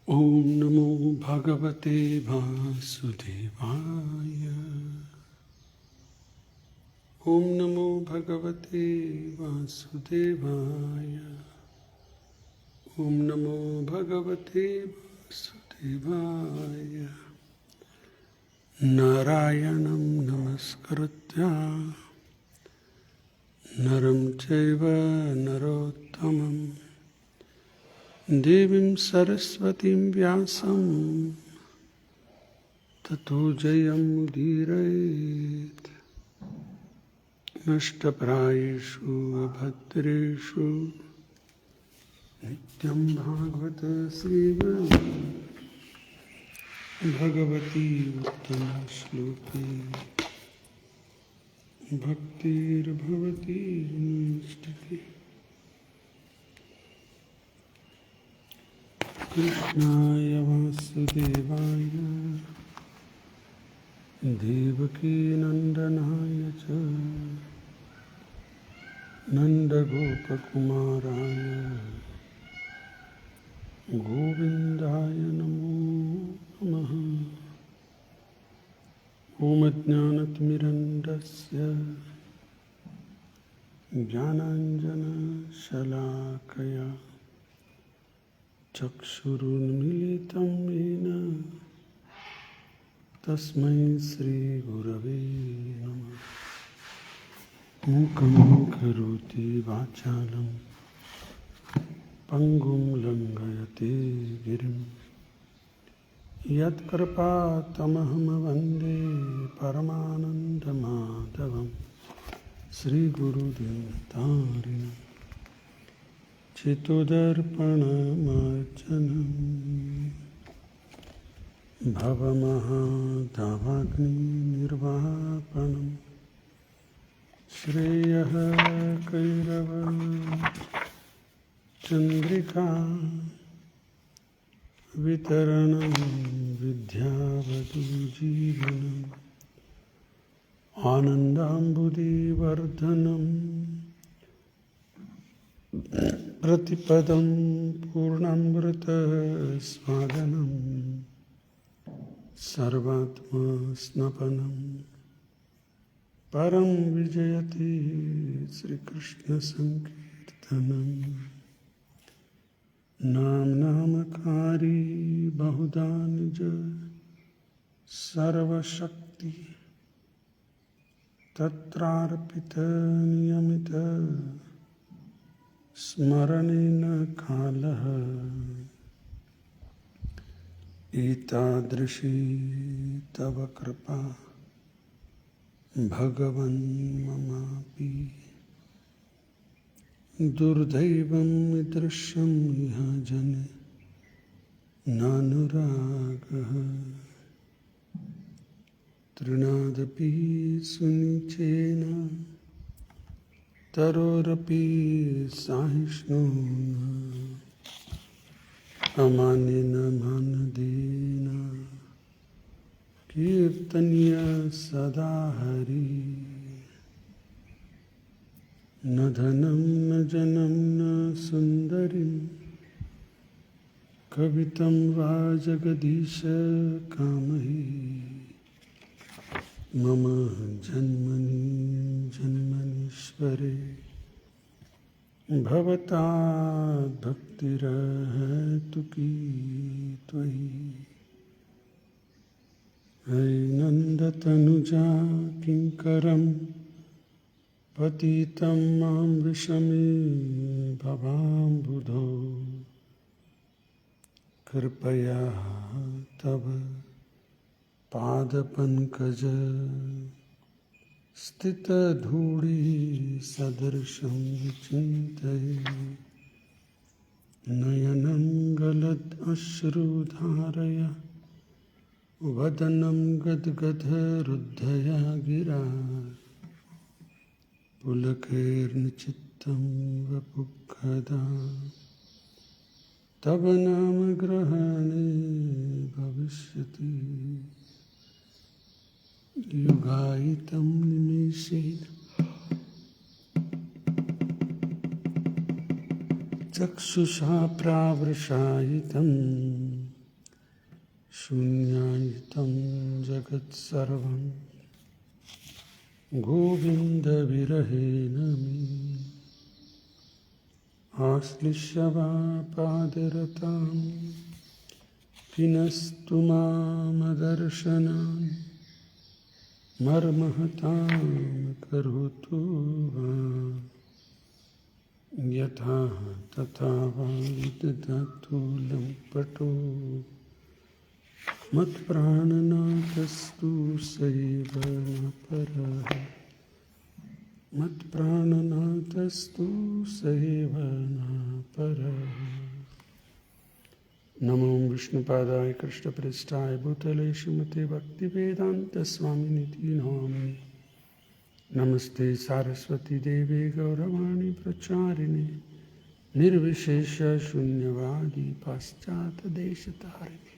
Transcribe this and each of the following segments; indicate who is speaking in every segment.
Speaker 1: ओम नमो भगवते वासुदेवाय। ओम नमो भगवते वासुदेवाय। ओम नमो भगवते वासुदेवाय। नारायणं नमस्कृत्य नरं चैव नरोत्तमं देवीं सरस्वतीं व्यासं ततो जयमुदीरयेत्। नष्टप्रायेषु अभद्रेषु नित्यं भागवत सेवया भगवती उत्तमश्लोके भक्तिर्भवति नैष्ठिकी। कृष्णाय वासुदेवाय देवकीनन्दनाय च नन्दगोपकुमाराय गोविन्दाय नमो नमः। ॐ अज्ञानतिमिरन्दस्य ज्ञानाञ्जनशलाकया चक्षुरुन्मीलितं येन तस्मै श्रीगुरवे नमः। मूकं करोति वाचालं पङ्गुं लङ्घयते गिरिं यत्कृपातमहं वन्दे परमानन्दमाधवं श्रीगुरुदीनतारिणं। चित्तदर्पणमार्जनं भवमहादावाग्निर्वापनं श्रेयः कैरवं चन्द्रिका वितरणं विद्यावधूजीवनम् आनन्दाम्बुधिवर्धनम् प्रतिपदं पूर्णामृतस्वादनं सर्वात्मस्नपनं परं विजयति श्रीकृष्णसङ्कीर्तनं। नामकारी बहुधा निज सर्वशक्ति तत्रार्पितनियमित स्मरणेन कालः एतादृशी तव कृपा भगवन् ममापि दुर्दैवं दृश्यं इह जने नानुरागः। तृणादपि सुनिचेन तरोरपि सहिष्णुना अमानेन मानदेन कीर्तनीय सदा हरि। न धनं न जनं न सुन्दरीं कवितं वा जगदीश कामहि। मम जन्मनि जन्मनीश्वरे भवता भक्तिरहेतुकी त्वयि। हे नन्दतनुजा किङ्करं पतितं मां विषमे भवाम्बुधौ। कृपया तव पादपङ्कज स्थितधूळि सदृशं विचिन्तये। नयनं गलद् अश्रुधारय वदनं गद्गदरुद्धया गिरा। पुलकैर्निचित्तं वपुःखदा तव नाम ग्रहणे भविष्यति। युगायितं निमेषेन चक्षुषा प्रावृषायितं शून्यायितं जगत्सर्वं गोविन्दविरहेण मे आश्लिष्य वा पादरतां पिनस्तु मामदर्शनान् मर्महतां करोतु वा यथा तथा वा ददातु लम्पटो मत्प्राणनाथस्तु सैव न परः मत्प्राणनाथस्तु सैव न परः। नमो विष्णुपादाय कृष्णप्रेष्ठाय भूतले श्रीमते भक्तिवेदान्तस्वामिनिति नामिने। नमस्ते सारस्वती देवे गौरवाणी प्रचारिणे निर्विशेष शून्यवादी पाश्चात्यदेशतारिणे।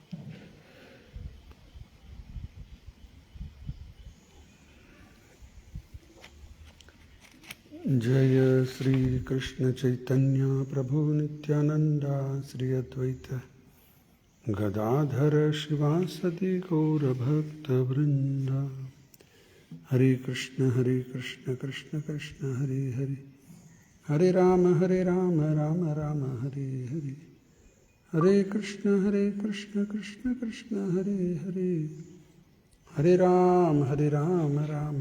Speaker 1: जय श्री कृष्ण चैतन्य प्रभु नित्यानंदा श्री अद्वैत गदाधर शिवासदि गौरभक्तवृंदा। हरे कृष्ण कृष्ण कृष्ण हरे हरे, हरे राम राम राम हरे हरे, हरे कृष्ण कृष्ण कृष्ण हरे हरे, हरे राम राम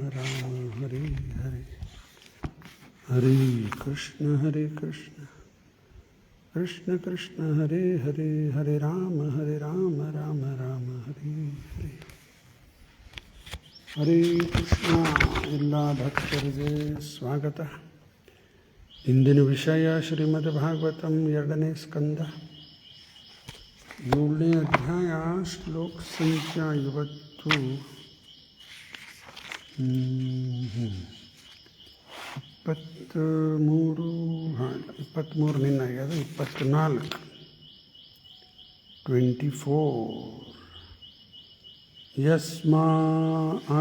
Speaker 1: हरे हरे, हरे कृष्ण कृष्ण कृष्ण हरे हरे, हरे राम राम राम हरे हरे। ಹರೇ ಕೃಷ್ಣ. ಎಲ್ಲ ಭಕ್ತರಿಗೆ ಸ್ವಾಗತ. ಇಂದಿನ ವಿಷಯ ಶ್ರೀಮದ್ ಭಾಗವತಂ 2ನೇ ಸ್ಕಂದ 7ನೇ ಅಧ್ಯಾಯ ಶ್ಲೋಕ ಸಂಖ್ಯಾ ಇವತ್ತು 23 ನಿನ್ನ ಆಗ್ಯದ 24 यस्मादाद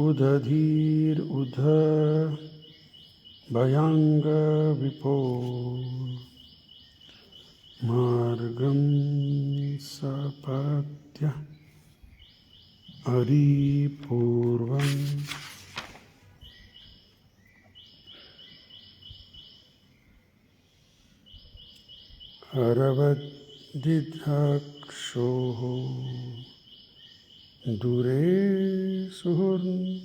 Speaker 1: उदधीर उध भयांग विपो मार्गं सपत्य हरिपूर्वं हरवद्दिधक्षोः दूरे सुहृन्मतिथरोष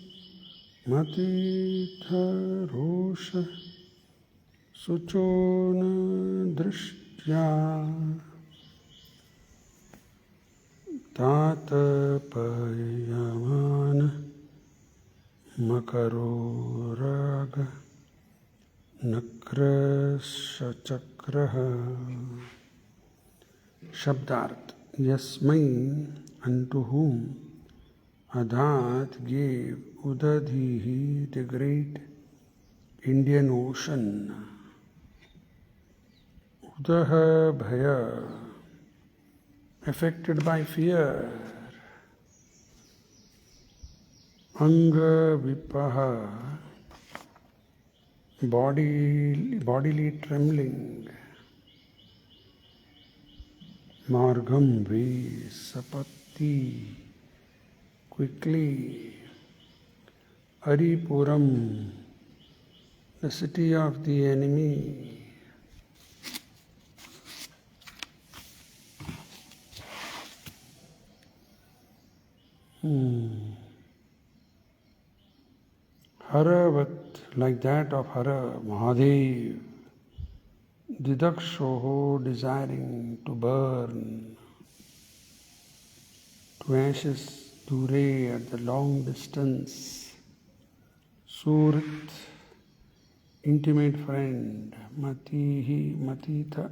Speaker 1: शुचो न दृष्ट्या तातपयमान मकरो राग नक्रशचक्रः। शब्दार्थ. यस्मै, unto whom, Adhat gave Udadhihi, the great Indian Ocean, Udaha Bhaya, affected by fear, Anga Vipaha, bodily trembling, Margam way, Sapatti, quickly, Haripuram, the city of the enemy, Haravat, like that of Hara, Mahadev, Didakshoho, desiring to burn to ashes, Dure, at the long distance, Surit, intimate friend, Matihi, Matitha,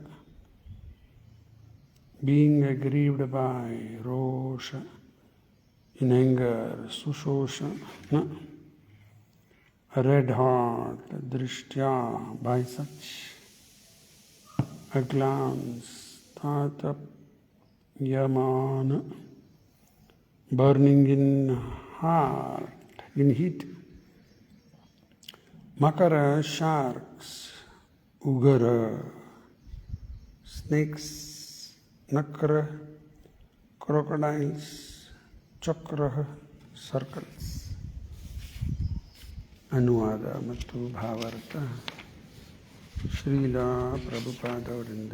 Speaker 1: being aggrieved by, Rosha, in anger, Sushosha, red hot, Drishtya, by such a glance, Tatap, Yamana, burning in heart, in heat, Makara, sharks, Ugara, snakes ನಕ್ರ, crocodiles, ಚಕ್ರ, circles. ಅನುವಾದ ಮತ್ತು ಭಾವಾರ್ಥ Srila ಪ್ರಭುಪಾದವರಿಂದ.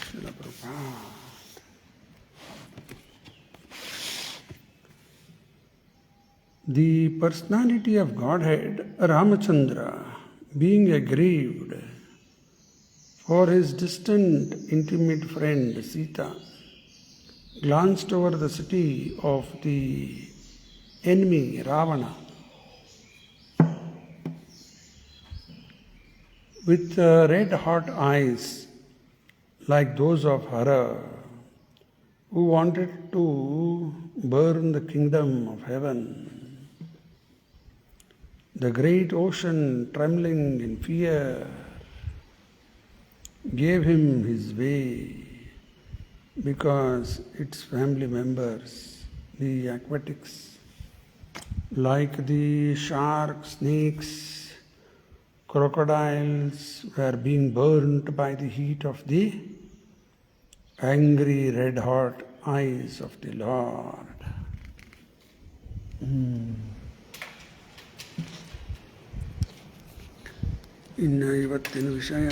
Speaker 1: Srila Prabhupada. The personality of Godhead, Ramachandra, being aggrieved for his distant, intimate friend Sita, glanced over the city of the enemy Ravana with red-hot eyes like those of Hara, who wanted to burn the kingdom of heaven. The great ocean, trembling in fear, gave him his way because its family members, the aquatics, like the sharks, snakes, crocodiles, were being burnt by the heat of the angry red-hot eyes of the Lord. ಇನ್ನು ಇವತ್ತಿನ ವಿಷಯ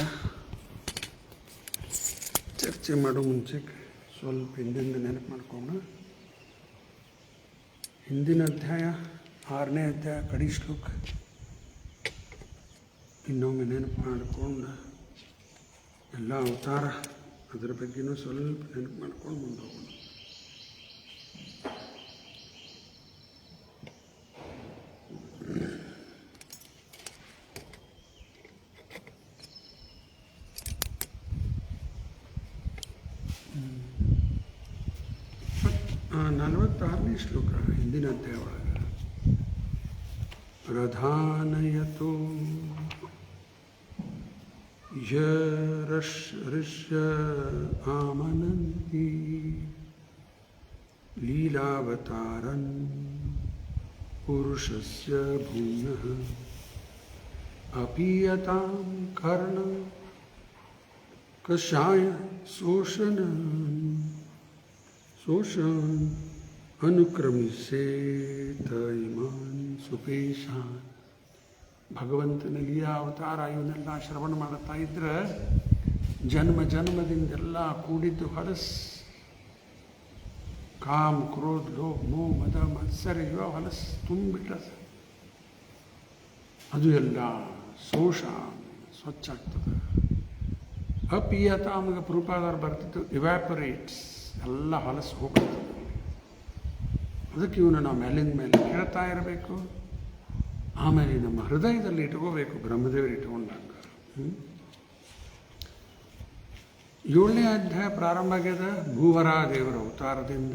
Speaker 1: ಚರ್ಚೆ ಮಾಡೋ ಮುಂಚೆ ಸ್ವಲ್ಪ ಹಿಂದಿಂದ ನೆನಪು ಮಾಡ್ಕೊಂಡು, ಹಿಂದಿನ ಅಧ್ಯಾಯ 6ನೇ ಅಧ್ಯಾಯ ಕಡಿ ಶ್ಲೋಕ ಇನ್ನೊಮ್ಮೆ ನೆನಪು ಮಾಡಿಕೊಂಡು, ಎಲ್ಲ ಅವತಾರ ಅದರ ಬಗ್ಗೆನೂ ಸ್ವಲ್ಪ ನೆನಪು ಮಾಡ್ಕೊಂಡು ಮುಂದೆ ಹೋಗೋಣ. ಶ್ಲೋಕ ಹಿಂದಿನ ಅಧ್ಯಾಯ ಒಳಗೆ ಪ್ರಧಾನಯತೋ ಋಷ್ಯ ಆಮನಂತಿ ಲೀಲಾವತಾರನ್ ಪುರುಷಸ್ಯ ಭೂನಃ ಅಪೀಯತಾಂ ಕರ್ಣ ಕಷಾಯ ಶೋಷನ್ ಅನುಕ್ರಮಿಸೇತ ಇಮಾನ್ ಸುಪೇಶಾನ್. ಭಗವಂತನ ಲೀಲಾ ಅವತಾರ ಇವನ್ನೆಲ್ಲ ಶ್ರವಣ ಮಾಡುತ್ತಾ ಇದ್ರೆ ಜನ್ಮ ಜನ್ಮದಿಂದೆಲ್ಲ ಕೂಡಿದ್ದು ಹೊಲಸ್, ಕಾಮ, ಕ್ರೋಧ, ಲೋಭ, ಮೋಹ, ಮದ, ಮತ್ಸರ ಇವ ಹೊಲಸ್ ತುಂಬಿಟ್ಟದ. ಅದು ಎಲ್ಲ ಶೋಷ ಸ್ವಚ್ಛ ಆಗ್ತದೆ. ಅಪೀಯತ ಆಮೇಲೆ ಪ್ರೂಪಾದಾರ ಬರ್ತಿತ್ತು, ಇವ್ಯಾಪರೇಟ್ಸ್, ಎಲ್ಲ ಹೊಲಸು ಹೋಗ್ತದೆ. ಅದಕ್ಕೆ ಇವನು ನಾವು ಮೇಲಿಂದ ಮೇಲೆ ಕೇಳ್ತಾ ಇರಬೇಕು. ಆಮೇಲೆ ನಮ್ಮ ಹೃದಯದಲ್ಲಿ ಇಟ್ಕೋಬೇಕು, ಬ್ರಹ್ಮದೇವರು ಇಟ್ಕೊಂಡಾಗ. 7ನೇ ಅಧ್ಯಾಯ ಪ್ರಾರಂಭ ಆಗ್ಯದ ಭೂವರ ದೇವರ ಅವತಾರದಿಂದ.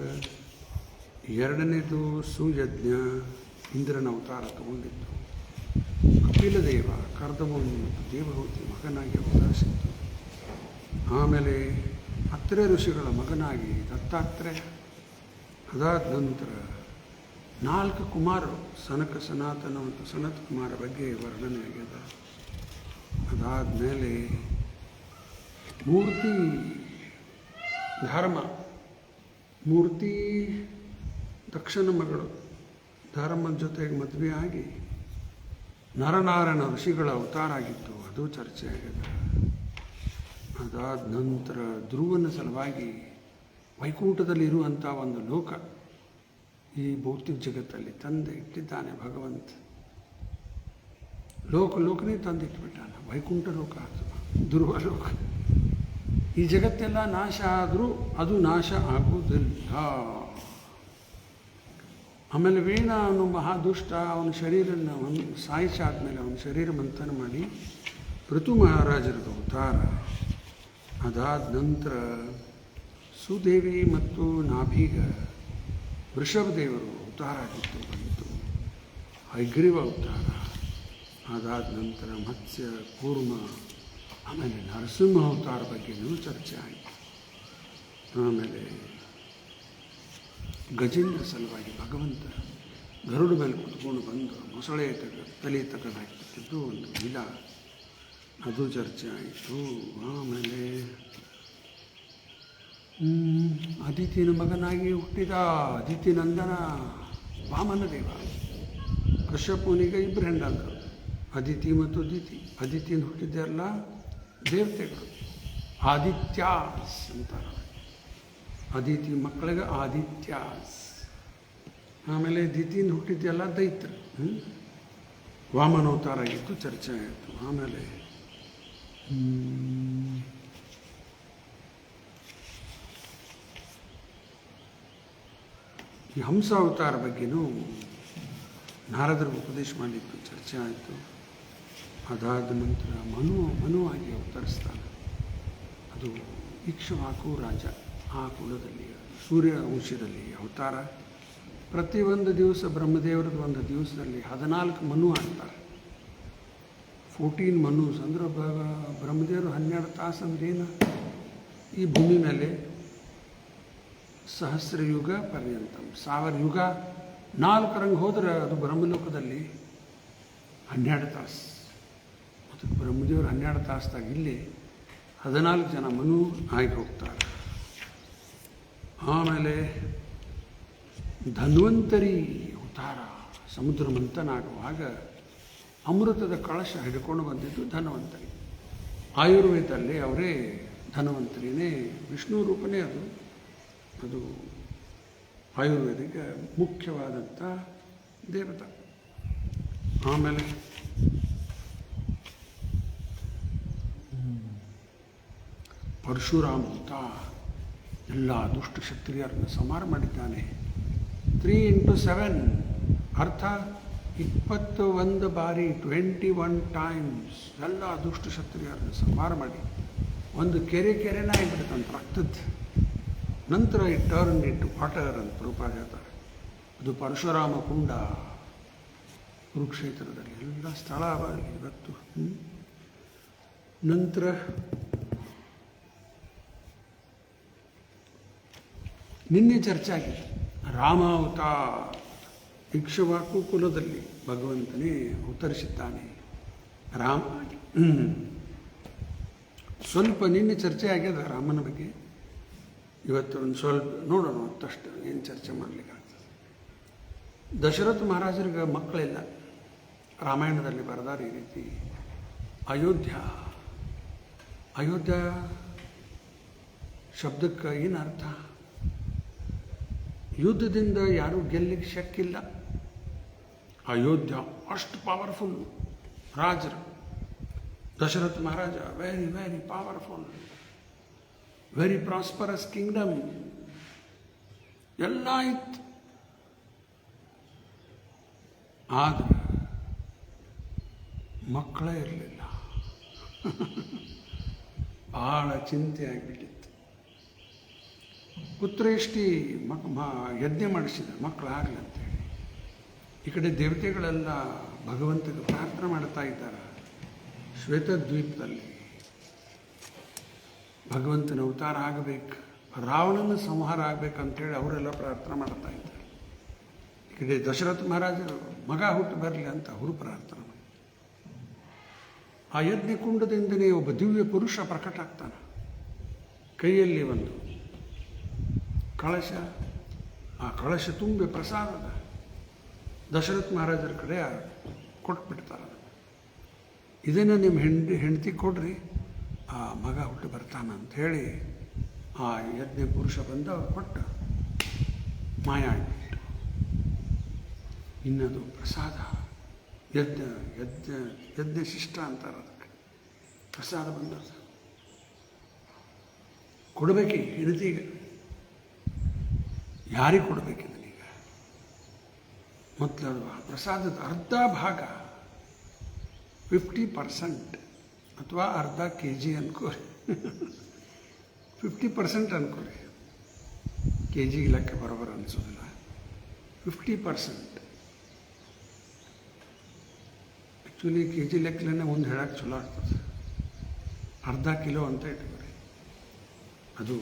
Speaker 1: 2ನೇದು ಸುಯಜ್ಞ, ಇಂದ್ರನ ಅವತಾರ ತಗೊಂಡಿತ್ತು. ಕಪಿಲ ದೇವ ಕರ್ದಮುನಿ ಮತ್ತು ದೇವಹೂತಿ ಮಗನಾಗಿ ಅವತರಿಸಿತ್ತು. ಆಮೇಲೆ ಅತ್ರೆ ಋಷಿಗಳ ಮಗನಾಗಿ ದತ್ತಾತ್ರೇಯ. ಅದಾದ ನಂತರ 4 ಕುಮಾರರು, ಸನಕ, ಸನಾತನ ಮತ್ತು ಸನತ್ ಕುಮಾರ ಬಗ್ಗೆ ವರ್ಣನೆ ಆಗ್ಯದ. ಅದಾದಮೇಲೆ ಮೂರ್ತಿ ಧರ್ಮ, ಮೂರ್ತಿ ದಕ್ಷನ ಮಗಳು ಧರ್ಮದ ಜೊತೆಗೆ ಮದುವೆ ಆಗಿ ನರನಾರಾಯಣ ಋಷಿಗಳ ಅವತಾರ ಆಗಿತ್ತು, ಅದು ಚರ್ಚೆ ಆಗಿದೆ. ಅದಾದ ನಂತರ ಧ್ರುವನ ಸಲುವಾಗಿ ವೈಕುಂಠದಲ್ಲಿ ಇರುವಂಥ ಒಂದು ಲೋಕ ಈ ಭೌತಿಕ ಜಗತ್ತಲ್ಲಿ ತಂದು ಇಟ್ಟಿದ್ದಾನೆ ಭಗವಂತ. ಲೋಕನೇ ತಂದಿಟ್ಬಿಟ್ಟಾನ. ವೈಕುಂಠ ಲೋಕ ಆಗ್ತದೆ, ಧ್ರುವ ಲೋಕ. ಈ ಜಗತ್ತೆಲ್ಲ ನಾಶ ಆದರೂ ಅದು ನಾಶ ಆಗುವುದಿಲ್ಲ. ಆಮೇಲೆ ವೇಣ ಅವನು ಮಹಾದುಷ್ಟ, ಅವನ ಶರೀರನ ಸಾಯಿಸಾದ್ಮೇಲೆ ಅವನ ಶರೀರ ಮಂಥನ ಮಾಡಿ ಋತು ಮಹಾರಾಜರದ ಅವತಾರ. ಅದಾದ ನಂತರ ಸುದೇವಿ ಮತ್ತು ನಾಭೀಗ ವೃಷಭದೇವರು ಅವತಾರ ಆಗಿತ್ತು, ಬಂತು ಹೈಗ್ರೀವ ಅವತಾರ. ಅದಾದ ನಂತರ ಮತ್ಸ್ಯ, ಕೂರ್ಮ, ಆಮೇಲೆ ನರಸಿಂಹ ಅವತಾರ ಬಗ್ಗೆಯೂ ಚರ್ಚೆ ಆಯಿತು. ಆಮೇಲೆ ಗಜೇಂದ್ರ ಸಲುವಾಗಿ ಭಗವಂತ ಗರುಡ ಮೇಲೆ ಕುತ್ಕೊಂಡು ಬಂದು ಮೊಸಳೆ ತಲೆ ತೆಗೆದಾಕಿದ್ದು ಒಂದು ಲೀಲಾ, ಅದು ಚರ್ಚೆ ಆಯಿತು. ಆಮೇಲೆ ಅದಿತಿನ ಮಗನಾಗಿ ಹುಟ್ಟಿದ ಅದಿತಿ ನಂದನ ವಾಮನ ದೇವ. ಕಶ್ಯಪನಿಗೆ ಇಬ್ಬರು ಹೆಂಡಂದರು, ಅದಿತಿ ಮತ್ತು ದಿತಿ. ಅದಿತಿನ ಹುಟ್ಟಿದ್ದೆಲ್ಲ ದೇವತೆಗಳು, ಆದಿತ್ಯಾಸ್ ಅಂತಾರೆ. ಅದಿತಿ ಮಕ್ಕಳಿಗೆ ಆದಿತ್ಯಾಸ್. ಆಮೇಲೆ ದಿತಿಯಿಂದ ಹುಟ್ಟಿದ್ದೆಲ್ಲ ದೈತ್ರು. ವಾಮನವತಾರ ಆಗಿತ್ತು, ಚರ್ಚೆ ಆಯಿತು. ಆಮೇಲೆ ಈ ಹಂಸ ಅವತಾರ ಬಗ್ಗೆನೂ ನಾರದರು ಉಪದೇಶ ಮಾಡಿತ್ತು, ಚರ್ಚೆ ಆಯಿತು. ಅದಾದ ನಂತರ ಮನುವಾಗಿ ಅವತರಿಸ್ತಾನೆ. ಅದು ಇಕ್ಷ್ವಾಕು ರಾಜ, ಆ ಕುಲದಲ್ಲಿ ಸೂರ್ಯ ವಂಶದಲ್ಲಿ ಅವತಾರ. ಪ್ರತಿಯೊಂದು ದಿವಸ ಬ್ರಹ್ಮದೇವರದ್ದು ಒಂದು ದಿವಸದಲ್ಲಿ 14 ಮನು ಆಗ್ತಾರೆ. 14 ಮನೂಸ್ ಅಂದ್ರೆ ಬ್ರಹ್ಮದೇವರು 12 ತಾಸು ಅಂದ್ರೆ ಏನು? ಈ ಭೂಮಿ ಮೇಲೆ ಸಹಸ್ರ ಯುಗ ಪರ್ಯಂತ 1000 ಯುಗ 4 ರಂಗೆ ಹೋದರೆ ಅದು ಬ್ರಹ್ಮಲೋಕದಲ್ಲಿ 12 ತಾಸು. ಮತ್ತು ಬ್ರಹ್ಮದೇವರು 12 ತಾಸ್ದಾಗ ಇಲ್ಲಿ 14 ಜನ ಮನು ಆಗಿ ಹೋಗ್ತಾರೆ. ಆಮೇಲೆ ಧನ್ವಂತರಿ ಅವತಾರ. ಸಮುದ್ರ ಮಂಥನಾಗುವಾಗ ಅಮೃತದ ಕಳಶ ಹಿಡ್ಕೊಂಡು ಬಂದಿದ್ದು ಧನ್ವಂತರಿ. ಆಯುರ್ವೇದದಲ್ಲಿ ಅವರೇ ಧನ್ವಂತರಿನೇ ವಿಷ್ಣು ರೂಪನೇ. ಅದು ಆಯುರ್ವೇದಕ್ಕೆ ಮುಖ್ಯವಾದಂಥ ದೇವತೆ. ಆಮೇಲೆ ಪರಶುರಾಮ ಅಂತ ಎಲ್ಲ ದುಷ್ಟ ಕ್ಷತ್ರಿಯರನ್ನು ಸಂಹಾರ ಮಾಡಿದ್ದಾನೆ. 3 into 7 ಅರ್ಥ 21 ಬಾರಿ 21 ಟೈಮ್ಸ್ ಎಲ್ಲ ದುಷ್ಟ ಕ್ಷತ್ರಿಯರನ್ನು ಸಂಹಾರ ಮಾಡಿ ಒಂದು ಕೆರೆನೇ ಆಗಿಬಿಡ್ತಂತ ರಕ್ತದ್ದು. ನಂತರ ಈ ಟರ್ನ್ ಇಟ್ಟು ವಾಟರ್ ಅಂತ ಪ್ರೂಪಾದ ಹೇಳ್ತಾರೆ. ಅದು ಪರಶುರಾಮ ಕುಂಡ ಕುರುಕ್ಷೇತ್ರದಲ್ಲಿ ಎಲ್ಲ ಸ್ಥಳ ಇವತ್ತು. ನಂತರ ನಿನ್ನೆ ಚರ್ಚೆ ಆಗಿದೆ ರಾಮ ಅವತಾರ. ಇಕ್ಷ್ವಾಕು ಕುಲದಲ್ಲಿ ಭಗವಂತನೇ ಅವತರಿಸಿದ್ದಾನೆ ರಾಮ. ಸ್ವಲ್ಪ ನಿನ್ನೆ ಚರ್ಚೆ ಆಗ್ಯದ ರಾಮನ ಬಗ್ಗೆ. ಇವತ್ತು ಒಂದು ಸ್ವಲ್ಪ ನೋಡೋಣ, ಮತ್ತಷ್ಟು ಏನು ಚರ್ಚೆ ಮಾಡಲಿಕ್ಕಾಗ್ತದೆ. ದಶರಥ ಮಹಾರಾಜರಿಗೆ ಮಕ್ಕಳಿಲ್ಲ. ರಾಮಾಯಣದಲ್ಲಿ ಬರೆದಾರೆ ಈ ರೀತಿ. ಅಯೋಧ್ಯ ಶಬ್ದಕ್ಕೆ ಏನು ಅರ್ಥ? ಯುದ್ಧದಿಂದ ಯಾರೂ ಗೆಲ್ಲಿಕ್ಕೆ ಶಕ್ಕಿಲ್ಲ. ಅಯೋಧ್ಯ ಅಷ್ಟು ಪವರ್ಫುಲ್ ರಾಜರು. Dasharatha Maharaja very very powerful, very prosperous kingdom ಎಲ್ಲ ಇತ್ತು. ಆದರೆ ಮಕ್ಕಳೇ ಇರಲಿಲ್ಲ. ಭಾಳ ಚಿಂತೆ ಆಗಿಬಿಟ್ಟಿತ್ತು. ಪುತ್ರೇಷ್ಟಿ ಯಜ್ಞ ಮಾಡಿಸಿದ ಮಕ್ಕಳಾಗಲಿ ಅಂತೇಳಿ. ಈ ಕಡೆ ದೇವತೆಗಳೆಲ್ಲ ಭಗವಂತಗೆ ಪ್ರಾರ್ಥನೆ ಮಾಡ್ತಾ ಇದ್ದಾರೆ. ಶ್ವೇತದ್ವೀಪದಲ್ಲಿ ಭಗವಂತನ ಅವತಾರ ಆಗಬೇಕು, ರಾವಣನ ಸಂಹಾರ ಆಗಬೇಕಂತೇಳಿ ಅವರೆಲ್ಲ ಪ್ರಾರ್ಥನೆ ಮಾಡ್ತಾ ಇದ್ದಾರೆ. ಈ ಕಡೆ ದಶರಥ ಮಹಾರಾಜರು ಮಗ ಹುಟ್ಟು ಬರಲಿ ಅಂತ ಅವರು ಪ್ರಾರ್ಥನೆ ಮಾಡಿ. ಆ ಯಜ್ಞಕುಂಡದಿಂದಲೇ ಒಬ್ಬ ದಿವ್ಯ ಪುರುಷ ಪ್ರಕಟ ಆಗ್ತಾನೆ. ಕೈಯಲ್ಲಿ ಒಂದು ಕಳಶ, ಆ ಕಳಶ ತುಂಬಿ ಪ್ರಸಾದದ ದಶರಥ ಮಹಾರಾಜರ ಕಡೆ ಕೊಟ್ಬಿಡ್ತಾರೆ. ಇದನ್ನು ನಿಮ್ಮ ಹೆಂಡತಿ ಕೊಡ್ರಿ, ಆ ಮಗ ಹುಟ್ಟು ಬರ್ತಾನೆ ಅಂಥೇಳಿ ಆ ಯಜ್ಞ ಪುರುಷ ಬಂದ ಕೊಟ್ಟು ಮಾಯ ಆಗಿಬಿಟ್ಟು. ಇನ್ನದು ಪ್ರಸಾದ ಯಜ್ಞ ಶಿಷ್ಟ ಅಂತಾರೆ ಅದಕ್ಕೆ. ಪ್ರಸಾದ ಬಂದದ್ದು ಕೊಡಬೇಕಿ ಹೆಂಡತಿಗೆ. ಯಾರಿಗೆ ಕೊಡಬೇಕಿದನೀಗ? ಮತ್ತು ಅದು ಪ್ರಸಾದದ ಅರ್ಧ ಭಾಗ 50% ಅಥವಾ ಅರ್ಧ kg ಅನ್ಕೋರಿ. 50% ಅನ್ಕೋರಿ. kg ಲೆಕ್ಕ ಬರೋಬರ ಅನಿಸೋದಿಲ್ಲ. 50%. ಆ್ಯಕ್ಚುಲಿ kg ಲೆಕ್ಕಲೇ ಒಂದು ಹೇಳಕ್ಕೆ ಚಲೋ ಆಗ್ತದೆ. ಅರ್ಧ ಕಿಲೋ ಅಂತ ಇಟ್ಕೋರಿ. ಅದು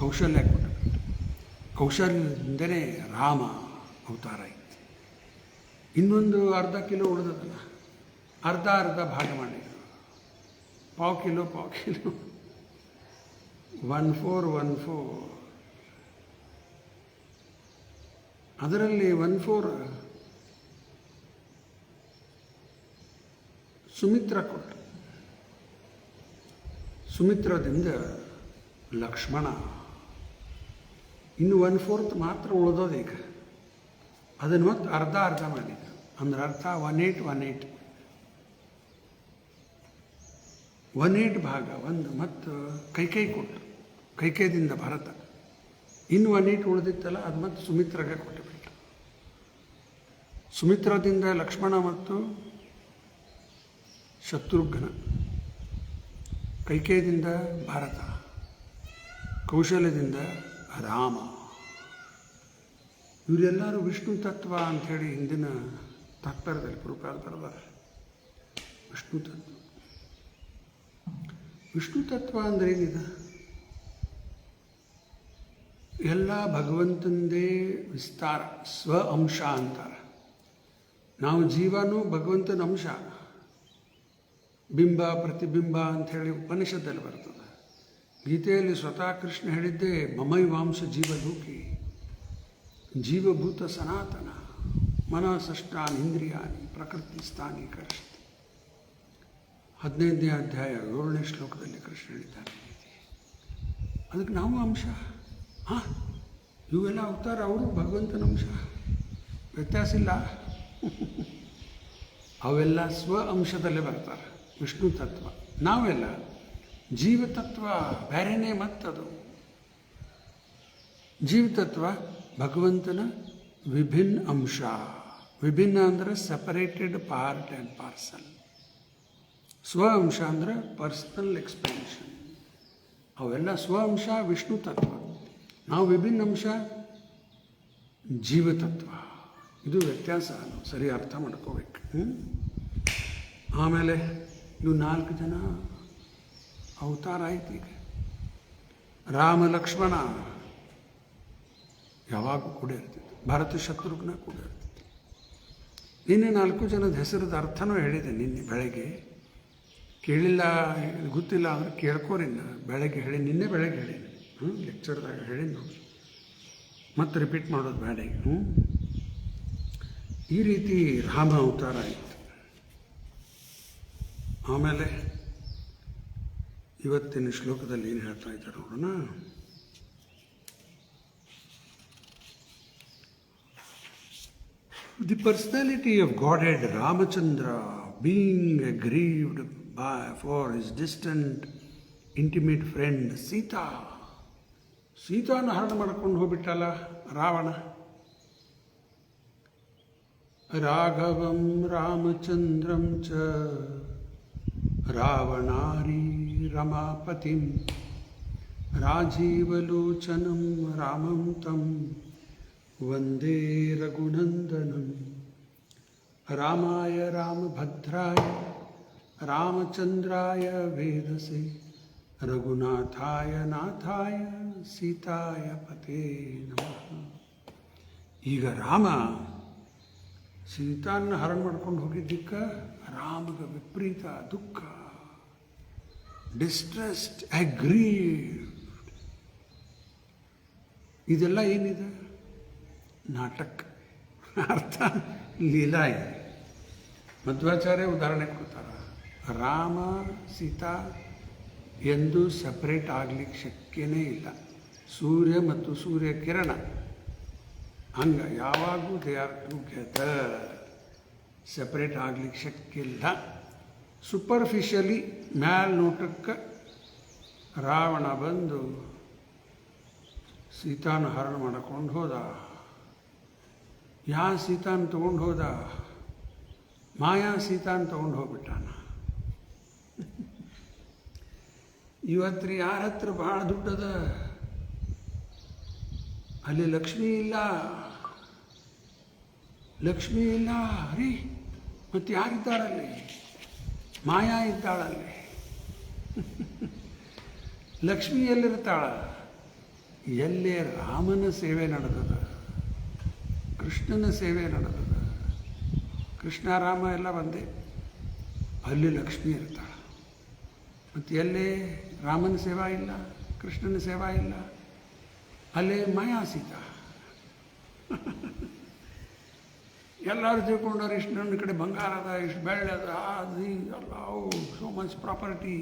Speaker 1: ಕೌಶಲ್ಯ ಕೊಟ್ಟು ಕೌಶಲ್ಯದಿಂದಲೇ ರಾಮ ಅವತಾರ ಇತ್ತು. ಇನ್ನೊಂದು ಅರ್ಧ ಕಿಲೋ ಉಳಿದದಲ್ಲ, ಅರ್ಧ ಭಾಗ ಮಾಡಿದರು. ಪಾವು ಕಿಲೋ 1414. ಅದರಲ್ಲಿ 14 ಸುಮಿತ್ರ ಕೊಟ್ಟ. ಸುಮಿತ್ರದಿಂದ ಲಕ್ಷ್ಮಣ. ಇನ್ನು 1/4 ಮಾತ್ರ ಉಳಿದೋದು ಈಗ. ಅದನ್ನು ಮತ್ತೆ ಅರ್ಧ ಮಾಡಿದ್ರು. ಅಂದ್ರೆ ಅರ್ಥ 18 ಭಾಗ ಒಂದು. ಮತ್ತು ಕೈಕೈ ಕೊಟ್ಟರು. ಕೈಕೈದಿಂದ ಭರತ. ಇನ್ನು 18 ಉಳಿದಿತ್ತಲ್ಲ, ಅದು ಮತ್ತೆ ಸುಮಿತ್ರಗೆ ಕೊಟ್ಟುಬಿಟ್ಟು. ಸುಮಿತ್ರದಿಂದ ಲಕ್ಷ್ಮಣ ಮತ್ತು ಶತ್ರುಘ್ನ, ಕೈಕೇಯದಿಂದ ಭಾರತ, ಕೌಶಲ್ಯದಿಂದ ರಾಮ. ಇವರೆಲ್ಲರೂ ವಿಷ್ಣು ತತ್ವ ಅಂಥೇಳಿ ಹಿಂದಿನ ತಾತ್ಪರ್ಯದಲ್ಲಿ ಪ್ರಭುಪಾದ ಬರೆದಾರೆ. ವಿಷ್ಣು ತತ್ವ. ವಿಷ್ಣು ತತ್ವ ಅಂದ್ರೆ ಏನಿದೆ? ಎಲ್ಲ ಭಗವಂತಂದೇ ವಿಸ್ತಾರ, ಸ್ವ ಅಂಶ ಅಂತಾರೆ. ನಾವು ಜೀವನೂ ಭಗವಂತನ ಅಂಶ. ಬಿಂಬ ಪ್ರತಿಬಿಂಬ ಅಂಥೇಳಿ ಉಪನಿಷತ್ತಲ್ಲಿ ಬರ್ತದೆ. ಗೀತೆಯಲ್ಲಿ ಸ್ವತಃ ಕೃಷ್ಣ ಹೇಳಿದ್ದೇ ಮಮೈವಾಂಶ ಜೀವಲೋಕಿ ಜೀವಭೂತ ಸನಾತನ ಮನಸಷ್ಟಾನಿ ಇಂದ್ರಿಯಾನಿ ಪ್ರಕೃತಿ ಸ್ಥಾನಿ ಕರಿಷ್ಠಿ. 15ನೇ ಅಧ್ಯಾಯ 7ನೇ ಶ್ಲೋಕದಲ್ಲಿ ಕೃಷ್ಣ ಹೇಳಿದ್ದಾನೆ. ಅದಕ್ಕೆ ನಾವು ಅಂಶ. ಇವೆಲ್ಲ ಅವತಾರ, ಅವರು ಭಗವಂತನ ಅಂಶ, ವ್ಯತ್ಯಾಸ ಇಲ್ಲ. ಅವೆಲ್ಲ ಸ್ವ ಅಂಶದಲ್ಲೇ ಬರ್ತಾರೆ. ವಿಷ್ಣು ತತ್ವ. ನಾವೆಲ್ಲ ಜೀವತತ್ವ ಬೇರೆಯೇ. ಮತ್ತದು ಜೀವತತ್ವ ಭಗವಂತನ ವಿಭಿನ್ನ ಅಂಶ. ವಿಭಿನ್ನ ಅಂದರೆ ಸಪರೇಟೆಡ್ ಪಾರ್ಟ್ ಆ್ಯಂಡ್ ಪಾರ್ಸಲ್. ಸ್ವ ಅಂಶ ಅಂದರೆ ಪರ್ಸನಲ್ ಎಕ್ಸ್ಪೆನ್ಷನ್. ಅವೆಲ್ಲ ಸ್ವ ಅಂಶ ವಿಷ್ಣು ತತ್ವ. ನಾವು ವಿಭಿನ್ನ ಅಂಶ ಜೀವತತ್ವ. ಇದು ವ್ಯತ್ಯಾಸ. ನಾವು ಸರಿ ಅರ್ಥ ಮಾಡ್ಕೋಬೇಕು. ಆಮೇಲೆ ಇವು 4 ಜನ ಅವತಾರ ಆಯ್ತು. ಈಗ ರಾಮ ಲಕ್ಷ್ಮಣ ಯಾವಾಗೂ ಕೂಡ ಇರ್ತಿತ್ತು. ಭರತ ಶತ್ರುಘ್ನ ಕೂಡ ಇರ್ತಿತ್ತು. ನಿನ್ನೆ 4 ಜನದ ಹೆಸರದ ಅರ್ಥನೂ ಹೇಳಿದೆ. ನಿನ್ನೆ ಬೆಳಗ್ಗೆ ಕೇಳಿಲ್ಲ, ಗೊತ್ತಿಲ್ಲ ಅಂದರೆ ಕೇಳ್ಕೋರಿಲ್ಲ. ಬೆಳಗ್ಗೆ ಹೇಳಿ, ನಿನ್ನೆ ಬೆಳಗ್ಗೆ ಹೇಳೀನಿ. ಲೆಕ್ಚರ್ದಾಗ ಹೇಳಿ ನೋಡಿ, ಮತ್ತೆ ರಿಪೀಟ್ ಮಾಡೋದು ಬೇಡ. ಈ ರೀತಿ ರಾಮ ಅವತಾರ ಆಯಿತು. ಆಮೇಲೆ ಇವತ್ತಿನ ಶ್ಲೋಕದಲ್ಲಿ ಏನು ಹೇಳ್ತಾ ಇದ್ದಾರೆ ನೋಡೋಣ. The personality of Godhead Ramachandra being aggrieved for his distant intimate friend Sita. ಸೀತಾನ ಹರಣ ಮಾಡ್ಕೊಂಡು ಹೋಗ್ಬಿಟ್ಟಲ್ಲ ರಾವಣ. ರಾಘವಂ ರಾಮಚಂದ್ರಂ ಚ ರಾವಣಾರಿ ರಮಾಪತಿಂ ರಾಜೀವಲೋಚನಂ ರಾಮಂ ತಂ ವಂದೇ ರಘುನಂದನಂ. ರಾಮಾಯ ರಾಮಭದ್ರಾಯ ರಾಮಚಂದ್ರಾಯ ವೇದಸೆ ರಘುನಾಥಾಯ ನಾಥಾಯ ಸೀತಾಯ ಪತೇ ನಮಃ. ಈಗ ರಾಮ ಸೀತಾನ್ನ ಹರಣ ಮಾಡ್ಕೊಂಡು ಹೋಗಿದ್ದಕ್ಕೆ ರಾಮಗೆ ವಿಪರೀತ ದುಃಖ, ಡಿಸ್ಟ್ರೆಸ್ಡ್, ಅಗ್ರೀವ್ಡ್. ಇದೆಲ್ಲ ಏನಿದೆ? ನಾಟಕ, ಅರ್ಥ ಲೀಲಾ ಇದೆ. ಮಧ್ವಾಚಾರ್ಯ ಉದಾಹರಣೆ ಕೊಡ್ತಾರೆ. ರಾಮ ಸೀತಾ ಎಂದು ಸಪ್ರೇಟ್ ಆಗಲಿಕ್ಕೆ ಶಕ್ಯನೇ ಇಲ್ಲ. ಸೂರ್ಯ ಮತ್ತು ಸೂರ್ಯ ಕಿರಣ ಹಂಗೆ ಯಾವಾಗೂ ದೇ ಆರ್ ಟುಗೆದರ್. ಸಪ್ರೇಟ್ ಆಗಲಿಕ್ಕೆ ಶಕ್ಯ ಇಲ್ಲ. ಸೂಪರ್ಫಿಷಿಯಲಿ ಮೇಲ್ನೋಟಕ್ಕೆ ರಾವಣ ಬಂದು ಸೀತಾನ ಹರಣ ಮಾಡ್ಕೊಂಡು ಹೋದ. ಯಾ ಸೀತಾನ ತೊಗೊಂಡು ಹೋದ? ಮಾಯಾ ಸೀತಾನ ತೊಗೊಂಡು ಹೋಗ್ಬಿಟ್ಟಾನ. ಇವತ್ತು ಯಾರ ಹತ್ರ ಭಾಳ ದುಡ್ಡದ, ಅಲ್ಲಿ ಲಕ್ಷ್ಮಿ ಇಲ್ಲ, ಲಕ್ಷ್ಮಿ ಇಲ್ಲ ರೀ. ಮತ್ತು ಯಾರಿದ್ದಾರಲ್ಲಿ? ಮಾಯಾ ಇದ್ದಾಳಲ್ಲಿ. ಲಕ್ಷ್ಮಿ ಎಲ್ಲಿರ್ತಾಳ? ಎಲ್ಲೇ ರಾಮನ ಸೇವೆ ನಡೆದದ, ಕೃಷ್ಣನ ಸೇವೆ ನಡೆದದ. ಕೃಷ್ಣ ರಾಮ ಎಲ್ಲ ಒಂದೇ. ಅಲ್ಲಿ ಲಕ್ಷ್ಮಿ ಇರ್ತಾಳ. ಮತ್ತು ಎಲ್ಲೇ ರಾಮನ ಸೇವಾ ಇಲ್ಲ, ಕೃಷ್ಣನ ಸೇವಾ ಇಲ್ಲ. ಅಲ್ಲೇ ಮಾಯಾ ಸೀತಾ. ಎಲ್ಲರೂ ತಿಳ್ಕೊಂಡವ್ರು ಇಷ್ಟು ನನ್ನ ಕಡೆ ಬಂಗಾರ ಅದ, ಇಷ್ಟು ಬೆಳ್ಳಿ ಅದ, ಅದು ಎಲ್ಲ ಸೋ ಮಚ್ ಪ್ರಾಪರ್ಟಿ,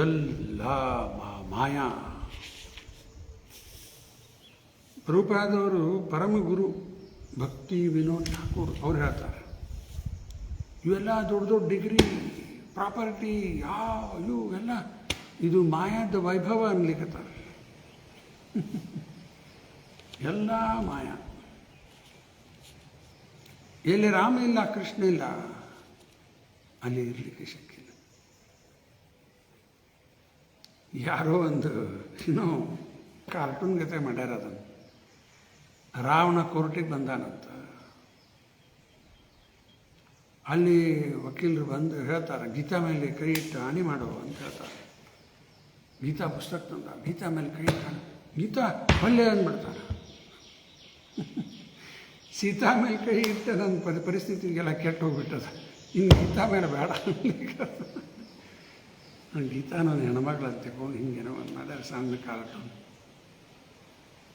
Speaker 1: ಎಲ್ಲ ಮಾಯಾ. ಪ್ರಭುಪಾದವರು ಪರಮಗುರು ಭಕ್ತಿ ವಿನೋದ್ ಠಾಕೂರ್ ಅವ್ರು ಹೇಳ್ತಾರೆ, ಇವೆಲ್ಲ ದೊಡ್ಡ ದೊಡ್ಡ ಡಿಗ್ರಿ, ಪ್ರಾಪರ್ಟಿ, ಇವು ಎಲ್ಲ ಇದು ಮಾಯಾದ ವೈಭವ ಅನ್ಲಿಕ್ಕತ್ತಾರೆ. ಎಲ್ಲ ಮಾಯಾ. ಎಲ್ಲಿ ರಾಮ ಇಲ್ಲ, ಕೃಷ್ಣ ಇಲ್ಲ, ಅಲ್ಲಿ ಇರಲಿಕ್ಕೆ ಶಕ್ತಿಲ್ಲ. ಯಾರೋ ಒಂದು ಕಾರ್ಟೂನ್ ಗತೆ ಮಾಡ್ಯಾರ ಅದನ್ನು. ರಾವಣ ಕೋರ್ಟಿಗೆ ಬಂದಾನಂತ. ಅಲ್ಲಿ ವಕೀಲರು ಬಂದು ಹೇಳ್ತಾರೆ, ಗೀತಾ ಮೇಲೆ ಕೈ ಇಟ್ಟು ಹಾನಿ ಮಾಡುವ ಅಂತ ಹೇಳ್ತಾರೆ. ಗೀತಾ ಪುಸ್ತಕ ತಂದ, ಗೀತಾ ಮೇಲೆ ಕೈ ಇಟ್ಟು ಗೀತಾ ಹೊಲ್ಲೆ ಅಂದ್ಬಿಡ್ತಾರೆ. ಸೀತಾ ಮೇಲೆ ಕೈ ಇಟ್ಟು ನನ್ನ ಪರಿಸ್ಥಿತಿಗೆಲ್ಲ ಕೆಟ್ಟು ಹೋಗ್ಬಿಟ್ಟದ, ಇನ್ನು ಗೀತಾ ಮೇಲೆ ಬೇಡ ಅನ್ಲಿಕ್ಕೆ. ಗೀತಾ ನನ್ನ ಹೆಣ್ಮಕ್ಳು ಅಂತ ತಿಳ್ಕೊಂಡು ಹಿಂಗೇನೋ ಒಂದು ಮಾಡ್ಯಾರ ಸಣ್ಣ ಕಾರ್ಟೂನ್.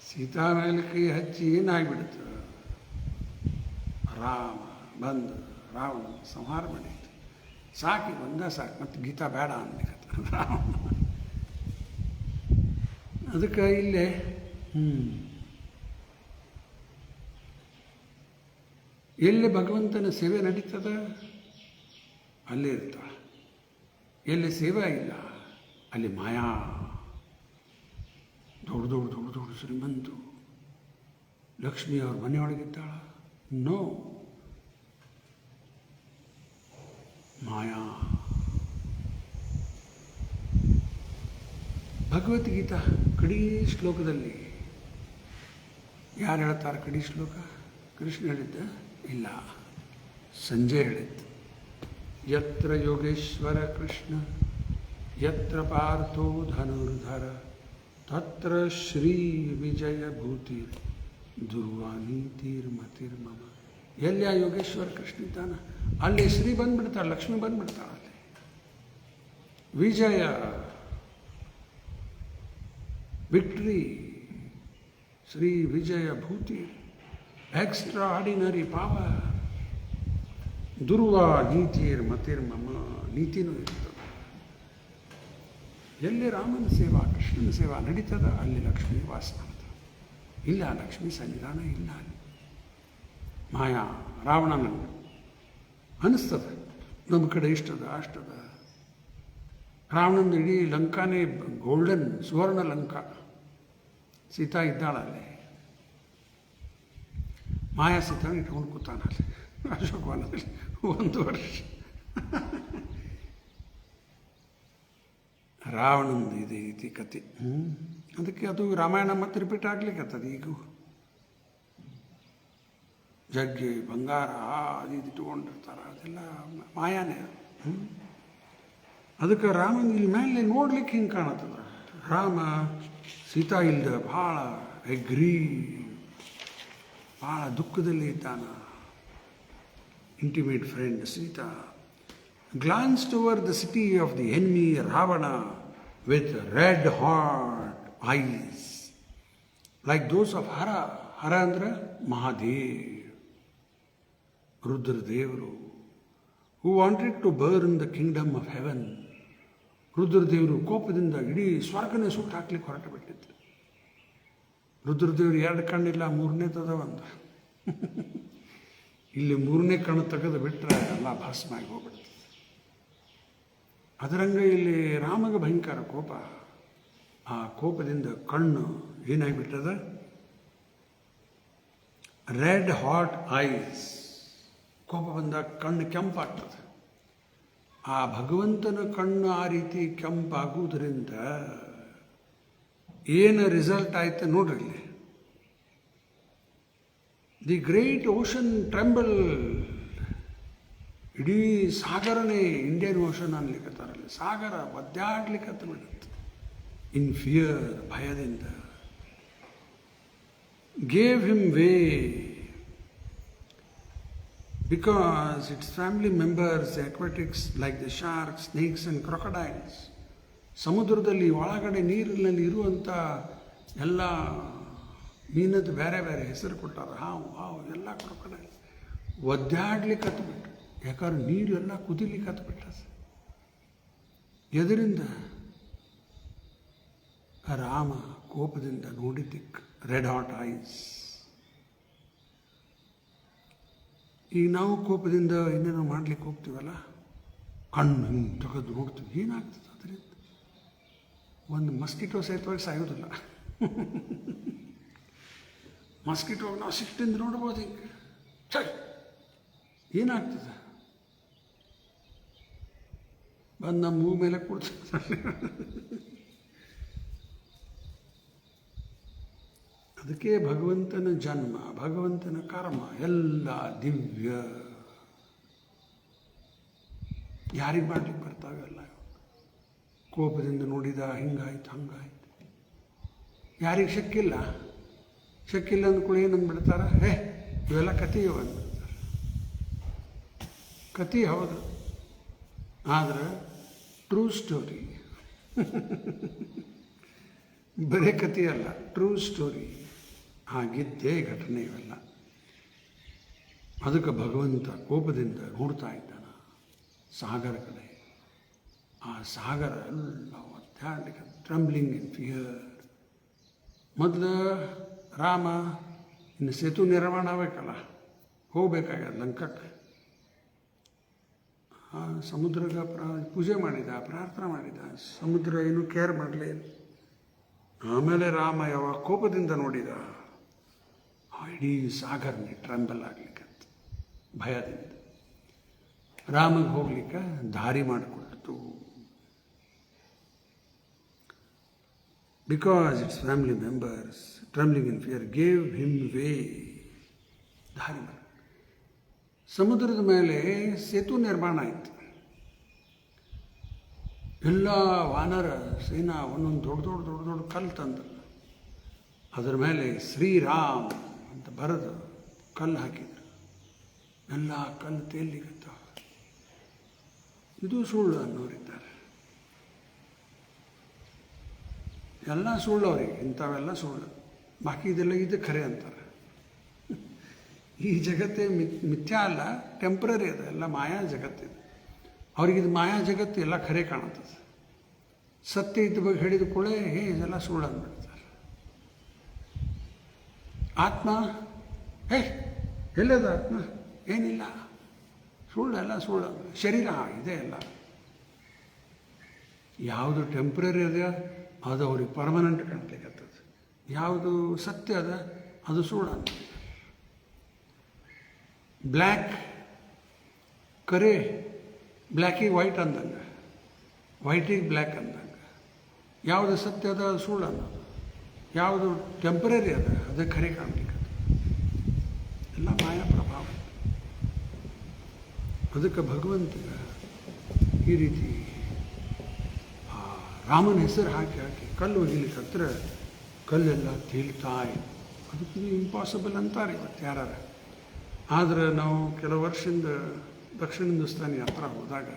Speaker 1: ಸೀತಾ ಮೇಲೆ ಕೈ ಹಚ್ಚಿ ಏನಾಗ್ಬಿಡ್ತು, ರಾಮ ಬಂದು ರಾವಣ ಸಂಹಾರ ಮಾಡಿತ್ತು. ಸಾಕಿ ಒಂದೇ ಸಾಕು, ಮತ್ತು ಗೀತಾ ಬೇಡ ಅನ್ಲಿಕ್ಕೆ ರಾವಣ. ಅದಕ್ಕೆ ಇಲ್ಲೇ ಎಲ್ಲಿ ಭಗವಂತನ ಸೇವೆ ನಡೀತದ ಅಲ್ಲೇ ಇರ್ತಾಳೆ. ಎಲ್ಲಿ ಸೇವೆ ಇಲ್ಲ ಅಲ್ಲಿ ಮಾಯಾ. ದೊಡ್ಡ ದೊಡ್ಡ ದೊಡ್ಡ ದೊಡ್ಡ ಶ್ರೀಮಂತು ಲಕ್ಷ್ಮಿ ಅವ್ರ ಮನೆಯೊಳಗಿದ್ದಾಳ, ನೋ, ಮಾಯಾ. ಭಗವದ್ಗೀತಾ ಕಡೀ ಶ್ಲೋಕದಲ್ಲಿ ಯಾರು ಹೇಳ್ತಾರೆ? ಕಡೀ ಶ್ಲೋಕ ಕೃಷ್ಣ ಹೇಳಿದ್ದ ಇಲ್ಲ, ಸಂಜೆ ಹೇಳಿದ್ದು. ಯತ್ರ ಯೋಗೇಶ್ವರ ಕೃಷ್ಣ ಯತ್ರ ಪಾರ್ಥೋ ಧನುರ್ಧರ ತತ್ರ ಶ್ರೀ ವಿಜಯ ಭೂತಿರ್ ದುರ್ವಾನೀತಿರ್ಮತಿರ್ಮಮ. ಎಲ್ಲಿ ಆ ಯೋಗೇಶ್ವರ ಕೃಷ್ಣ ಇದ್ದಾನ ಅಲ್ಲಿ ಶ್ರೀ ಬಂದ್ಬಿಡ್ತಾಳೆ, ಲಕ್ಷ್ಮಿ ಬಂದ್ಬಿಡ್ತಾಳೆ. ಅಲ್ಲಿ ವಿಜಯ, ವಿಕ್ಟ್ರಿ, ಶ್ರೀ ವಿಜಯ ಭೂತಿ, ಎಕ್ಸ್ಟ್ರಾ ಆರ್ಡಿನರಿ ಪವರ್. ದುರ್ವ ನೀತಿರ್ ಮತಿರ್ಮಮ, ನೀತಿನೂ ಇರ್ತದೆ. ಎಲ್ಲಿ ರಾಮನ ಸೇವಾ ಕೃಷ್ಣನ ಸೇವಾ ನಡೀತದ ಅಲ್ಲಿ ಲಕ್ಷ್ಮೀ ವಾಸ ಮಾಡ್ತಾರೆ. ಇಲ್ಲ, ಲಕ್ಷ್ಮೀ ಸನ್ನಿಧಾನ ಇಲ್ಲ ಅಲ್ಲಿ. ಮಾಯಾ ರಾವಣನ ಅನ್ನಿಸ್ತದೆ ನಮ್ಮ ಕಡೆ ಇಷ್ಟದ ಅಷ್ಟದ. ರಾವಣನ ಇಡೀ ಲಂಕಾನೇ ಗೋಲ್ಡನ್ ಸುವರ್ಣ ಲಂಕಾ. ಸೀತಾ ಇದ್ದಾಳಲ್ಲಿ, ಮಾಯಾ ಸೀತಾನ ಇಟ್ಕೊಂಡು ಕೂತಾನಲ್ಲಿ ಅಶೋಕವನದಲ್ಲಿ 1 ವರ್ಷ. ರಾವಣಂದು ಇದೆ ರೀತಿ ಕತೆ. ಅದಕ್ಕೆ ಅದು ರಾಮಾಯಣ ಮತ್ತೆ ರಿಪೀಟ್ ಆಗ್ಲಿಕ್ಕತ್ತದ. ಈಗ ಜಗ್ಗಿ ಬಂಗಾರ ಅದು ಇದು ಇಟ್ಕೊಂಡಿರ್ತಾರೆ, ಅದೆಲ್ಲ ಮಾಯಾನೇ. ಅದಕ್ಕೆ ರಾಮನ ಇಲ್ಲಿ ಮೇಲೆ ನೋಡ್ಲಿಕ್ಕೆ ಹಿಂಗೆ ಕಾಣತ್ತದ. ರಾಮ ಸೀತಾ ಇಲ್ದ ಭಾಳ ಭಾಳ ದುಃಖದಲ್ಲಿ ಇದ್ದಾನ. Intimate friend Sita glanced over the city of the enemy Ravana with red hot eyes like those of Hara. Hara andre Mahadev, Rudradevaru, who wanted to burn the kingdom of heaven. ರುದ್ರದೇವರು ಕೋಪದಿಂದ ಇಡೀ ಸ್ವರ್ಗನೇ ಸುಟ್ಟು ಹಾಕ್ಲಿಕ್ಕೆ ಹೊರಟು ಬಿಟ್ಟಿದ್ರು. ರುದ್ರದೇವರು 2 ಕಣ್ಣಿಲ್ಲ, 3ನೇದದ ಒಂದು. ಇಲ್ಲಿ 3ನೇ ಕಣ್ಣು ತೆಗೆದು ಬಿಟ್ಟರೆ ಎಲ್ಲ ಭಸ್ಮ ಆಗಿ ಹೋಗ್ಬಿಡ್ತದೆ. ಅದರಂಗ ಇಲ್ಲಿ ರಾಮಗೆ ಭಯಂಕರ ಕೋಪ. ಆ ಕೋಪದಿಂದ ಕಣ್ಣು ಏನಾಗಿಬಿಟ್ಟದ, ರೆಡ್ ಹಾಟ್ ಐಸ್. ಕೋಪ ಬಂದಾಗ ಕಣ್ಣು ಕೆಂಪಾಗ್ತದೆ. ಆ ಭಗವಂತನ ಕಣ್ಣು ಆ ರೀತಿ ಕೆಂಪಾಗುವುದರಿಂದ ಏನು ರಿಸಲ್ಟ್ ಆಯ್ತು ನೋಡ್ರಿ. ಇಲ್ಲಿ ದಿ ಗ್ರೇಟ್ ಓಷನ್ ಟ್ರೆಂಬಲ್. ಇಡೀ ಸಾಗರನೇ ಇಂಡಿಯನ್ ಓಷನ್ ಅನ್ಲಿಕ್ಕತ್ತಾರಲ್ಲಿ. ಸಾಗರ ಒದ್ದಾಡ್ಲಿಕ್ಕತ್ತ ಬಿಡುತ್ತೆ ಇನ್ ಫಿಯರ್, ಭಯದಿಂದ. Gave him way because its family members, the aquatics like the sharks, snakes and crocodiles, ಸಮುದ್ರದಲ್ಲಿ ಒಳಗಡೆ ನೀರಿನಲ್ಲಿ ಇರುವಂಥ ಎಲ್ಲ ಮೀನದ್ದು ಬೇರೆ ಬೇರೆ ಹೆಸರು ಕೊಟ್ಟಾರ. ಹಾವು ಎಲ್ಲ ಕಡೆ ಒದ್ದಾಡ್ಲಿಕ್ಕೆ ಹತ್ಬಿಟ್ಟು, ಯಾಕಂದ್ರೆ ನೀರು ಎಲ್ಲ ಕುದಿಲಿಕ್ಕೆ ಹತ್ಬಿಟ್ಟ. ಎದರಿಂದ? ರಾಮ ಕೋಪದಿಂದ ನೋಡಿದ್ದಕ್ಕೆ, ರೆಡ್ ಹಾಟ್ ಐಸ್. ಈಗ ನಾವು ಕೋಪದಿಂದ ಇನ್ನೇನೋ ಮಾಡ್ಲಿಕ್ಕೆ ಹೋಗ್ತೀವಲ್ಲ, ಕಣ್ಣು ಹಿಂಗೆ ತೆಗೆದು ನೋಡ್ತೀವಿ, ಏನಾಗ್ತದೆ ಅದರಿಂದ? ಒಂದು ಮಸ್ಕಿಟೋ ಸಹಿತವಾಗಿ ಸಾಯೋದಿಲ್ಲ. ಮಸ್ಕಿಟೋಗಿ ನಾವು ಸಿಟ್ಟಿಂದ ನೋಡ್ಬೋದು, ಹಿಂಗೆ ಸರಿ ಏನಾಗ್ತದೆ? ಬಂದು ನಮ್ಮ ಮೂಗು ಮೇಲೆ ಕೂಡ್ತಾರೆ. ಅದಕ್ಕೆ ಭಗವಂತನ ಜನ್ಮ, ಭಗವಂತನ ಕರ್ಮ ಎಲ್ಲ ದಿವ್ಯ. ಯಾರಿಗೆ ಮಾಡ್ಲಿಕ್ಕೆ ಬರ್ತಾವೆಲ್ಲ? ಕೋಪದಿಂದ ನೋಡಿದ, ಹಿಂಗಾಯ್ತು ಹಂಗಾಯ್ತು. ಯಾರಿಗೆ ಶಕ್ಕಿಲ್ಲ ಅಂದ್ಕೊಳ್ಳಿ ಏನಂದ್ಬಿಡ್ತಾರ, ಇವೆಲ್ಲ ಕಥೆಯೋ ಅಂದ್ಬಿಡ್ತಾರೆ. ಕಥೆ ಹೌದು, ಆದ್ರೆ ಟ್ರೂ ಸ್ಟೋರಿ. ಬರೀ ಕಥೆಯಲ್ಲ, ಟ್ರೂ ಸ್ಟೋರಿ. ಆಗಿದ್ದೇ ಘಟನೆ ಇವೆಲ್ಲ. ಅದಕ್ಕೆ ಭಗವಂತ ಕೋಪದಿಂದ ನೋಡ್ತಾ ಇದ್ದಾನ ಸಾಗರ ಕಡೆ. ಆ ಸಾಗರ ಎಲ್ಲ ಒದ್ದಾಡಲಿಕ್ಕೆ, ಟ್ರಂಬ್ಲಿಂಗ್ ಇನ್ ಫಿಯರ್. ಮೊದಲು ರಾಮ ಇನ್ನು ಸೇತು ನಿರ್ಮಾಣ ಆಗಬೇಕಲ್ಲ, ಹೋಗ್ಬೇಕಾಗ್ಯದ ಲಂಕಕ್ಕೆ. ಸಮುದ್ರಗ ಪೂಜೆ ಮಾಡಿದ, ಪ್ರಾರ್ಥನೆ ಮಾಡಿದ. ಸಮುದ್ರ ಏನು ಕೇರ್ ಮಾಡಲೇ ಇಲ್ಲ. ಆಮೇಲೆ ರಾಮ ಯಾವಾಗ ಕೋಪದಿಂದ ನೋಡಿದ, ಇಡೀ ಸಾಗರನೇ ಟ್ರಂಬಲ್ ಆಗ್ಲಿಕ್ಕಂತ ಭಯದಿಂದ ರಾಮಗೆ ಹೋಗ್ಲಿಕ್ಕೆ ದಾರಿ ಮಾಡಿಕೊಡ್ತು. Because its family members trembling in fear gave him way. ದಾರಿ ಮಾಡಿ ಸಮುದ್ರದ ಮೇಲೆ ಸೇತು ನಿರ್ಮಾಣ ಆಯಿತು. ಎಲ್ಲ ವಾನರ ಸೇನಾ ಒಂದೊಂದು ದೊಡ್ಡ ಕಲ್ಲು ತಂದು ಅದರ ಮೇಲೆ ಶ್ರೀರಾಮ್ ಅಂತ ಬರೆದು ಕಲ್ಲು ಹಾಕಿದ್ರು. ಎಲ್ಲ ಕಲ್ಲು ತೇಲಿಗತ್ತಾವ. ಇದು ಸುಳ್ಳು ಅನ್ನೋರಿದ್ದಾರೆ. ಎಲ್ಲ ಸುಳ್ಳು ಅವ್ರಿಗೆ, ಇಂಥವೆಲ್ಲ ಸುಳ್ಳು. ಬಾಕಿ ಇದೆಲ್ಲ ಇದು ಖರೆ ಅಂತಾರೆ. ಈ ಜಗತ್ತೇ ಮಿಥ್ಯಾ ಅಲ್ಲ, ಟೆಂಪ್ರರಿ ಅದು, ಎಲ್ಲ ಮಾಯಾ ಜಗತ್ತಿದೆ. ಅವ್ರಿಗಿದು ಮಾಯಾ ಜಗತ್ತು ಎಲ್ಲ ಖರೆ ಕಾಣುತ್ತದೆ. ಸತ್ಯ ಇದ್ದ ಬಗ್ಗೆ ಹೇಳಿದ ಕೂಡಲೇ ಇದೆಲ್ಲ ಸುಳ್ಳು ಅಂದ್ಬಿಡ್ತಾರೆ. ಆತ್ಮ ಎಲ್ಲದ ಆತ್ಮ? ಏನಿಲ್ಲ, ಸುಳ್ಳೆಲ್ಲ ಸುಳ್ಳು. ಶರೀರ ಇದೆ ಎಲ್ಲ. ಯಾವುದು ಟೆಂಪ್ರರಿ ಅದ ಅದು ಅವ್ರಿಗೆ ಪರ್ಮನೆಂಟ್ ಕಾಣ್ಲಿಕ್ಕತ್ತದ. ಯಾವುದು ಸತ್ಯ ಅದ ಅದು ಸುಳ್ಳು ಅಂತ. ಬ್ಲ್ಯಾಕ್ ಕರೆ, ಬ್ಲ್ಯಾಕಿಗೆ ವೈಟ್ ಅಂದಂಗೆ, ವೈಟಿಗೆ ಬ್ಲ್ಯಾಕ್ ಅಂದಂಗೆ. ಯಾವುದು ಸತ್ಯ ಅದ ಅದು ಸುಳ್ಳು ಅನ್ನೋದು. ಯಾವುದು ಟೆಂಪ್ರರಿ ಅದ ಅದೇ ಖರೆ ಕಾಣ್ಲಿಕ್ಕೆ ಎಲ್ಲ ಮಾಯಾ ಪ್ರಭಾವ. ಅದಕ್ಕೆ ಭಗವಂತ ಈ ರೀತಿ ರಾಮನ ಹೆಸರು ಹಾಕಿ ಕಲ್ಲು ಒಗಿಲಿಕ್ಕೆ ಹತ್ರ ಕಲ್ಲೆಲ್ಲ ತೇಲ್ತಾ ಇತ್ತು. ಅದಕ್ಕೆ ಇಂಪಾಸಿಬಲ್ ಅಂತಾರೆ ಇವತ್ತು ಯಾರು. ಆದರೆ ನಾವು ಕೆಲವು ವರ್ಷದಿಂದ ದಕ್ಷಿಣ ಹಿಂದೂಸ್ತಾನಿ ಯಾತ್ರಾ ಹೋದಾಗ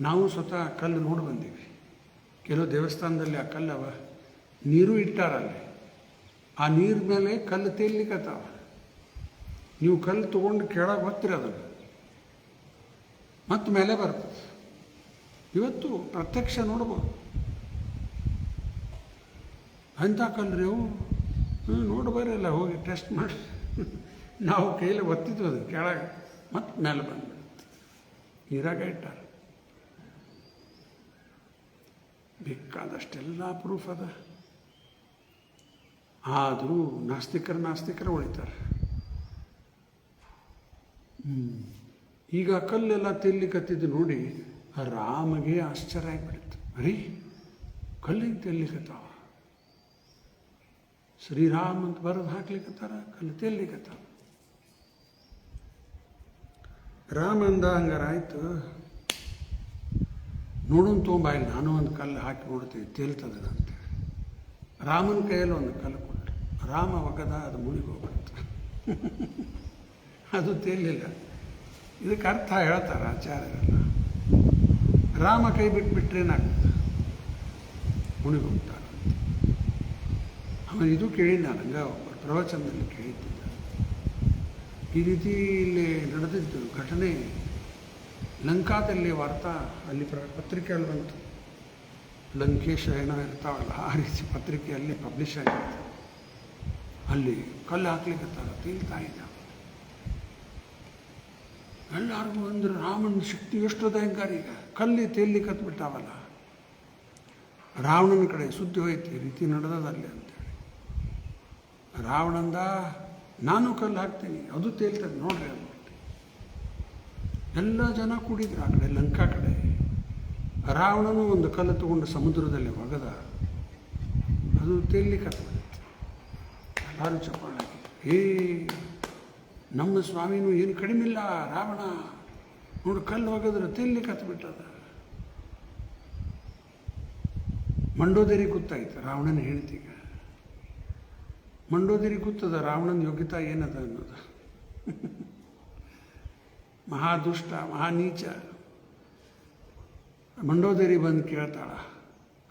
Speaker 1: ನಾವು ಸ್ವತಃ ಕಲ್ಲು ನೋಡಿ ಬಂದೀವಿ. ಕೆಲವು ದೇವಸ್ಥಾನದಲ್ಲಿ ಆ ಕಲ್ಲವ ನೀರು ಇಟ್ಟಾರಲ್ಲಿ, ಆ ನೀರ ಮೇಲೆ ಕಲ್ಲು ತೇಲಿಕ್ಕತ್ತಾವ. ನೀವು ಕಲ್ಲು ತೊಗೊಂಡು ಕೆಳಗೆ ಹೊತ್ತಿರಿ ಅದನ್ನು, ಮತ್ತು ಮೇಲೆ ಬರ್ತದೆ. ಇವತ್ತು ಪ್ರತ್ಯಕ್ಷ ನೋಡ್ಬೋದು. ಅಂಥ ಕಲ್ರಿ ಅವು, ನೋಡ್ಬಾರಲ್ಲ, ಹೋಗಿ ಟೆಸ್ಟ್ ಮಾಡಿ. ನಾವು ಕೈಯಲ್ಲಿ ಒತ್ತಿದ್ವಿ ಅದು ಕೆಳಗೆ, ಮತ್ತು ಮೇಲೆ ಬಂದ್ಬಿಡುತ್ತೆ. ನೀರಾಗ ಇಟ್ಟಾರ. ಬೇಕಾದಷ್ಟೆಲ್ಲ ಪ್ರೂಫ್ ಅದ. ಆದರೂ ನಾಸ್ತಿಕರು ಉಳಿತಾರೆ. ಈಗ ಕಲ್ಲೆಲ್ಲ ತೆಲ್ಲಿಕತ್ತಿದ್ದು ನೋಡಿ ರಾಮಗೆ ಆಶ್ಚರ್ಯ ಆಗಿಬಿಡುತ್ತೆ. ಅರೀ ಕಲ್ಲಿಗೆ ತೆಲ್ಲಿಕತ್ತಾವ, ಶ್ರೀರಾಮ್ ಅಂತ ಬರೆದು ಹಾಕ್ಲಿಕ್ಕತ್ತಾರ, ಕಲ್ಲು ತೆಲ್ಲಿಕತ್ತಾವ. ರಾಮ ಅಂದ ಹಂಗಾರಾಯ್ತು, ನೋಡೋನ್ ತೊಗೊಂಬಾಯಿಲ್ ನಾನು ಒಂದು ಕಲ್ಲು ಹಾಕಿ ನೋಡ್ತೀವಿ ತೇಲ್ತದ ಅಂತೇಳಿ ರಾಮನ ಕೈಯಲ್ಲಿ ಒಂದು ಕಲ್ಲು ಕೊಟ್ಟು ರಾಮ ಒಗದ, ಅದು ಮುಳುಗಿ ಹೋಗ್ಬಿಡ್ತು. ಅದು ತೇಲಿಲ್ಲ. ಇದಕ್ಕೆ ಅರ್ಥ ಹೇಳ್ತಾರೆ ಆಚಾರ್ಯರೆಲ್ಲ. ರಾಮ ಕೈ ಬಿಟ್ಬಿಟ್ರೆ ಏನಾಗ್ತದೆ? ಮುಣಿಗೋಗ್ತಾರೆ. ಆಮೇಲೆ ಇದು ಕೇಳಿ ನನಗೆ ಪ್ರವಚನದಲ್ಲಿ ಕೇಳಿದ್ದೆ, ಈ ರೀತಿ ಇಲ್ಲಿ ನಡೆದಿದ್ದು ಘಟನೆ ಲಂಕಾದಲ್ಲಿ ವಾರ್ತಾ ಅಲ್ಲಿ ಪತ್ರಿಕೆಯಲ್ಲಿ ಬಂತು. ಲಂಕೇಶ ಏನೋ ಇರ್ತಾವಲ್ಲ ಆ ರೀತಿ ಪತ್ರಿಕೆಯಲ್ಲಿ ಪಬ್ಲಿಷ್ ಆಗಿತ್ತು. ಅಲ್ಲಿ ಕಲ್ಲು ಹಾಕ್ಲಿಕ್ಕೆ ತೇಲ್ತಾ ಇದ್ದ. ಎಲ್ಲರಿಗೂ ಅಂದ್ರೆ ರಾಮನ ಶಕ್ತಿ ಎಷ್ಟದ ಹೆಂಗಾರ, ಈಗ ಕಲ್ಲಿ ತೇಲಿಕ್ಕೆ ಹತ್ಬಿಟ್ಟಾವಲ್ಲ. ರಾವಣನ ಕಡೆ ಸುದ್ದಿ ಹೋಯ್ತು, ಈ ರೀತಿ ನಡೆದದಲ್ಲಿ ಅಂತೇಳಿ. ರಾವಣಂದ ನಾನು ಕಲ್ಲು ಹಾಕ್ತೀನಿ, ಅದು ತೇಲ್ತದೆ ನೋಡ್ರಿ ಅಂದ್ಬಿಟ್ಟು ಎಲ್ಲ ಜನ ಕೂಡಿದ್ರು ಆ ಕಡೆ ಲಂಕಾ ಕಡೆ. ರಾವಣನು ಒಂದು ಕಲ್ಲು ತಗೊಂಡು ಸಮುದ್ರದಲ್ಲಿ ಒಗದ, ಅದು ತೇಲಿಕ್ಕೆ ಹತ್ಬಿಡುತ್ತೆ. ಎಲ್ಲರೂ ಚಪ್ಪಾಳಾಗಿ, ನಮ್ಮ ಸ್ವಾಮಿನೂ ಏನು ಕಡಿಮಿಲ್ಲ, ರಾವಣ ನೋಡು ಕಲ್ಲು ಒಗದ್ರೆ ತೇಲಿಕ್ಕೆ ಹತ್ಬಿಟ್ಟದ. ಮಂಡೋದರಿ ಗೊತ್ತಾಯ್ತು ರಾವಣನ ಹೇಳ್ತೀಗ. ಮಂಡೋದರಿ ಗೊತ್ತದ ರಾವಣನ ಯೋಗ್ಯತಾ ಏನದ ಅನ್ನೋದು. ಮಹಾದುಷ್ಟ ಮಹಾನೀಚ. ಮಂಡೋದರಿ ಬಂದು ಕೇಳ್ತಾಳ,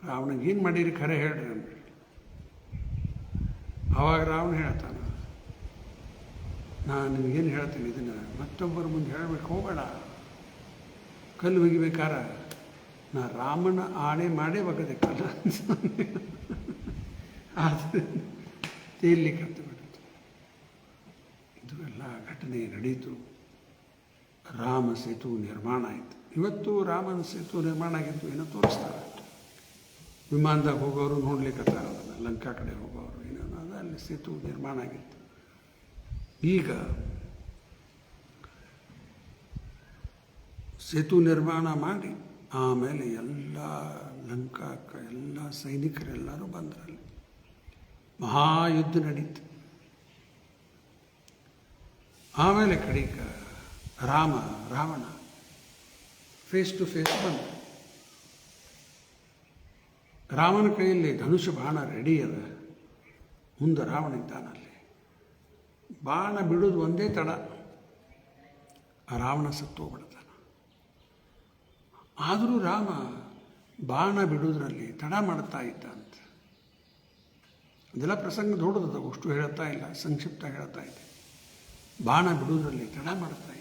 Speaker 1: ರಾವಣಗೆ ಏನು ಮಾಡೀರಿ ಖರೆ ಹೇಳ್ರಿ ಅಂದ್ರಿ. ಆವಾಗ ರಾವಣ ಹೇಳ್ತಾನ, ನಾನು ನಿಮಗೇನು ಹೇಳ್ತೀನಿ ಇದನ್ನು ಮತ್ತೊಬ್ಬರ ಮುಂದೆ ಹೇಳಬೇಕು ಹೋಗಬೇಡ. ಕಲ್ಲು ಒಗಿಬೇಕಾರ ನಾ ರಾಮನ ಆಣೆ ಮಾಡೇ ಒಗದೆ ಕಲ್ಲು ಆದರೆ ತೇಲಿಕ್ಕೆ ಹತ್ತು ಬಿಡುತ್ತೆ. ಇದು ಎಲ್ಲ ಘಟನೆ ನಡೀತು. ರಾಮ ಸೇತು ನಿರ್ಮಾಣ ಆಯಿತು. ಇವತ್ತು ರಾಮನ ಸೇತು ನಿರ್ಮಾಣ ಆಗಿತ್ತು ಏನೋ ತೋರಿಸ್ತಾರೆ. ವಿಮಾನದಾಗ ಹೋಗೋರು ನೋಡ್ಲಿಕ್ಕೆ ಅದನ್ನು, ಲಂಕಾ ಕಡೆ ಹೋಗೋರು ಏನೋ ಅದು ಅಲ್ಲಿ ಸೇತು ನಿರ್ಮಾಣ ಆಗಿತ್ತು. ಈಗ ಸೇತು ನಿರ್ಮಾಣ ಮಾಡಿ ಆಮೇಲೆ ಎಲ್ಲ ಲಂಕಾಕ್ಕೆ ಎಲ್ಲ ಸೈನಿಕರೆಲ್ಲರೂ ಬಂದರಲ್ಲಿ ಮಹಾಯುದ್ಧ ನಡೀತು. ಆಮೇಲೆ ಕಡೆಗ ರಾವಣ ಫೇಸ್ ಟು ಫೇಸ್ ಬಂದ. ರಾಮನ ಕೈಯಲ್ಲಿ ಧನುಷ ಬಾಣ ರೆಡಿ ಅದ. ಮುಂದೆ ರಾವಣ ಇದ್ದಾನಲ್ಲಿ. ಬಾಣ ಬಿಡೋದು ಒಂದೇ ತಡ, ರಾವಣ ಸತ್ತೋಗ್ಬಿಡ್ತಾನೆ. ಆದರೂ ರಾಮ ಬಾಣ ಬಿಡೋದ್ರಲ್ಲಿ ತಡ ಮಾಡ್ತಾ ಇದ್ದ ಅಂತ. ಅದೆಲ್ಲ ಪ್ರಸಂಗ ದೊಡ್ಡದ, ಅಷ್ಟು ಹೇಳ್ತಾ ಇಲ್ಲ, ಸಂಕ್ಷಿಪ್ತ ಹೇಳ್ತಾ ಇದೆ. ಬಾಣ ಬಿಡೋದ್ರಲ್ಲಿ ತಡ ಮಾಡ್ತಾ ಇದ್ದ.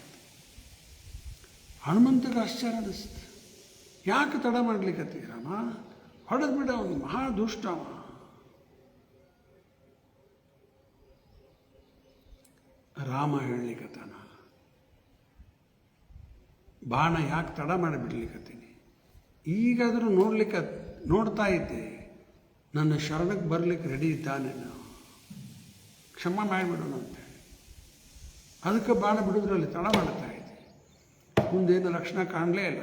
Speaker 1: ಹನುಮಂತಗೆ ಆಶ್ಚರ್ಯ ಅನ್ನಿಸ್ತು, ಯಾಕೆ ತಡ ಮಾಡ್ಲಿಕ್ಕತ್ತಿ ರಾಮ, ಹೊಡೆದು ಬಿಡ, ಅವನು ಮಹಾ ದುಷ್ಟವ. ರಾಮ ಹೇಳಲಿಕ್ಕತ್ತಾನ, ಬಾಣ ಯಾಕೆ ತಡ ಮಾಡಿಬಿಡ್ಲಿಕ್ಕತ್ತೀನಿ, ಈಗಾದರೂ ನೋಡ್ತಾ ಇದ್ದೆ, ನನ್ನ ಶರಣಕ್ಕೆ ಬರಲಿಕ್ಕೆ ರೆಡಿ ಇದ್ದಾನೆ, ನಾವು ಕ್ಷಮ ಮಾಡಿಬಿಡೋಣ ಅಂತೇಳಿ ಅದಕ್ಕೆ ಬಾಣ ಬಿಡೋದ್ರಲ್ಲಿ ತಡ ಮಾಡ್ತಾ ಇದ್ದೆ. ಮುಂದೇನು ಲಕ್ಷಣ ಕಾಣಲೇ ಇಲ್ಲ,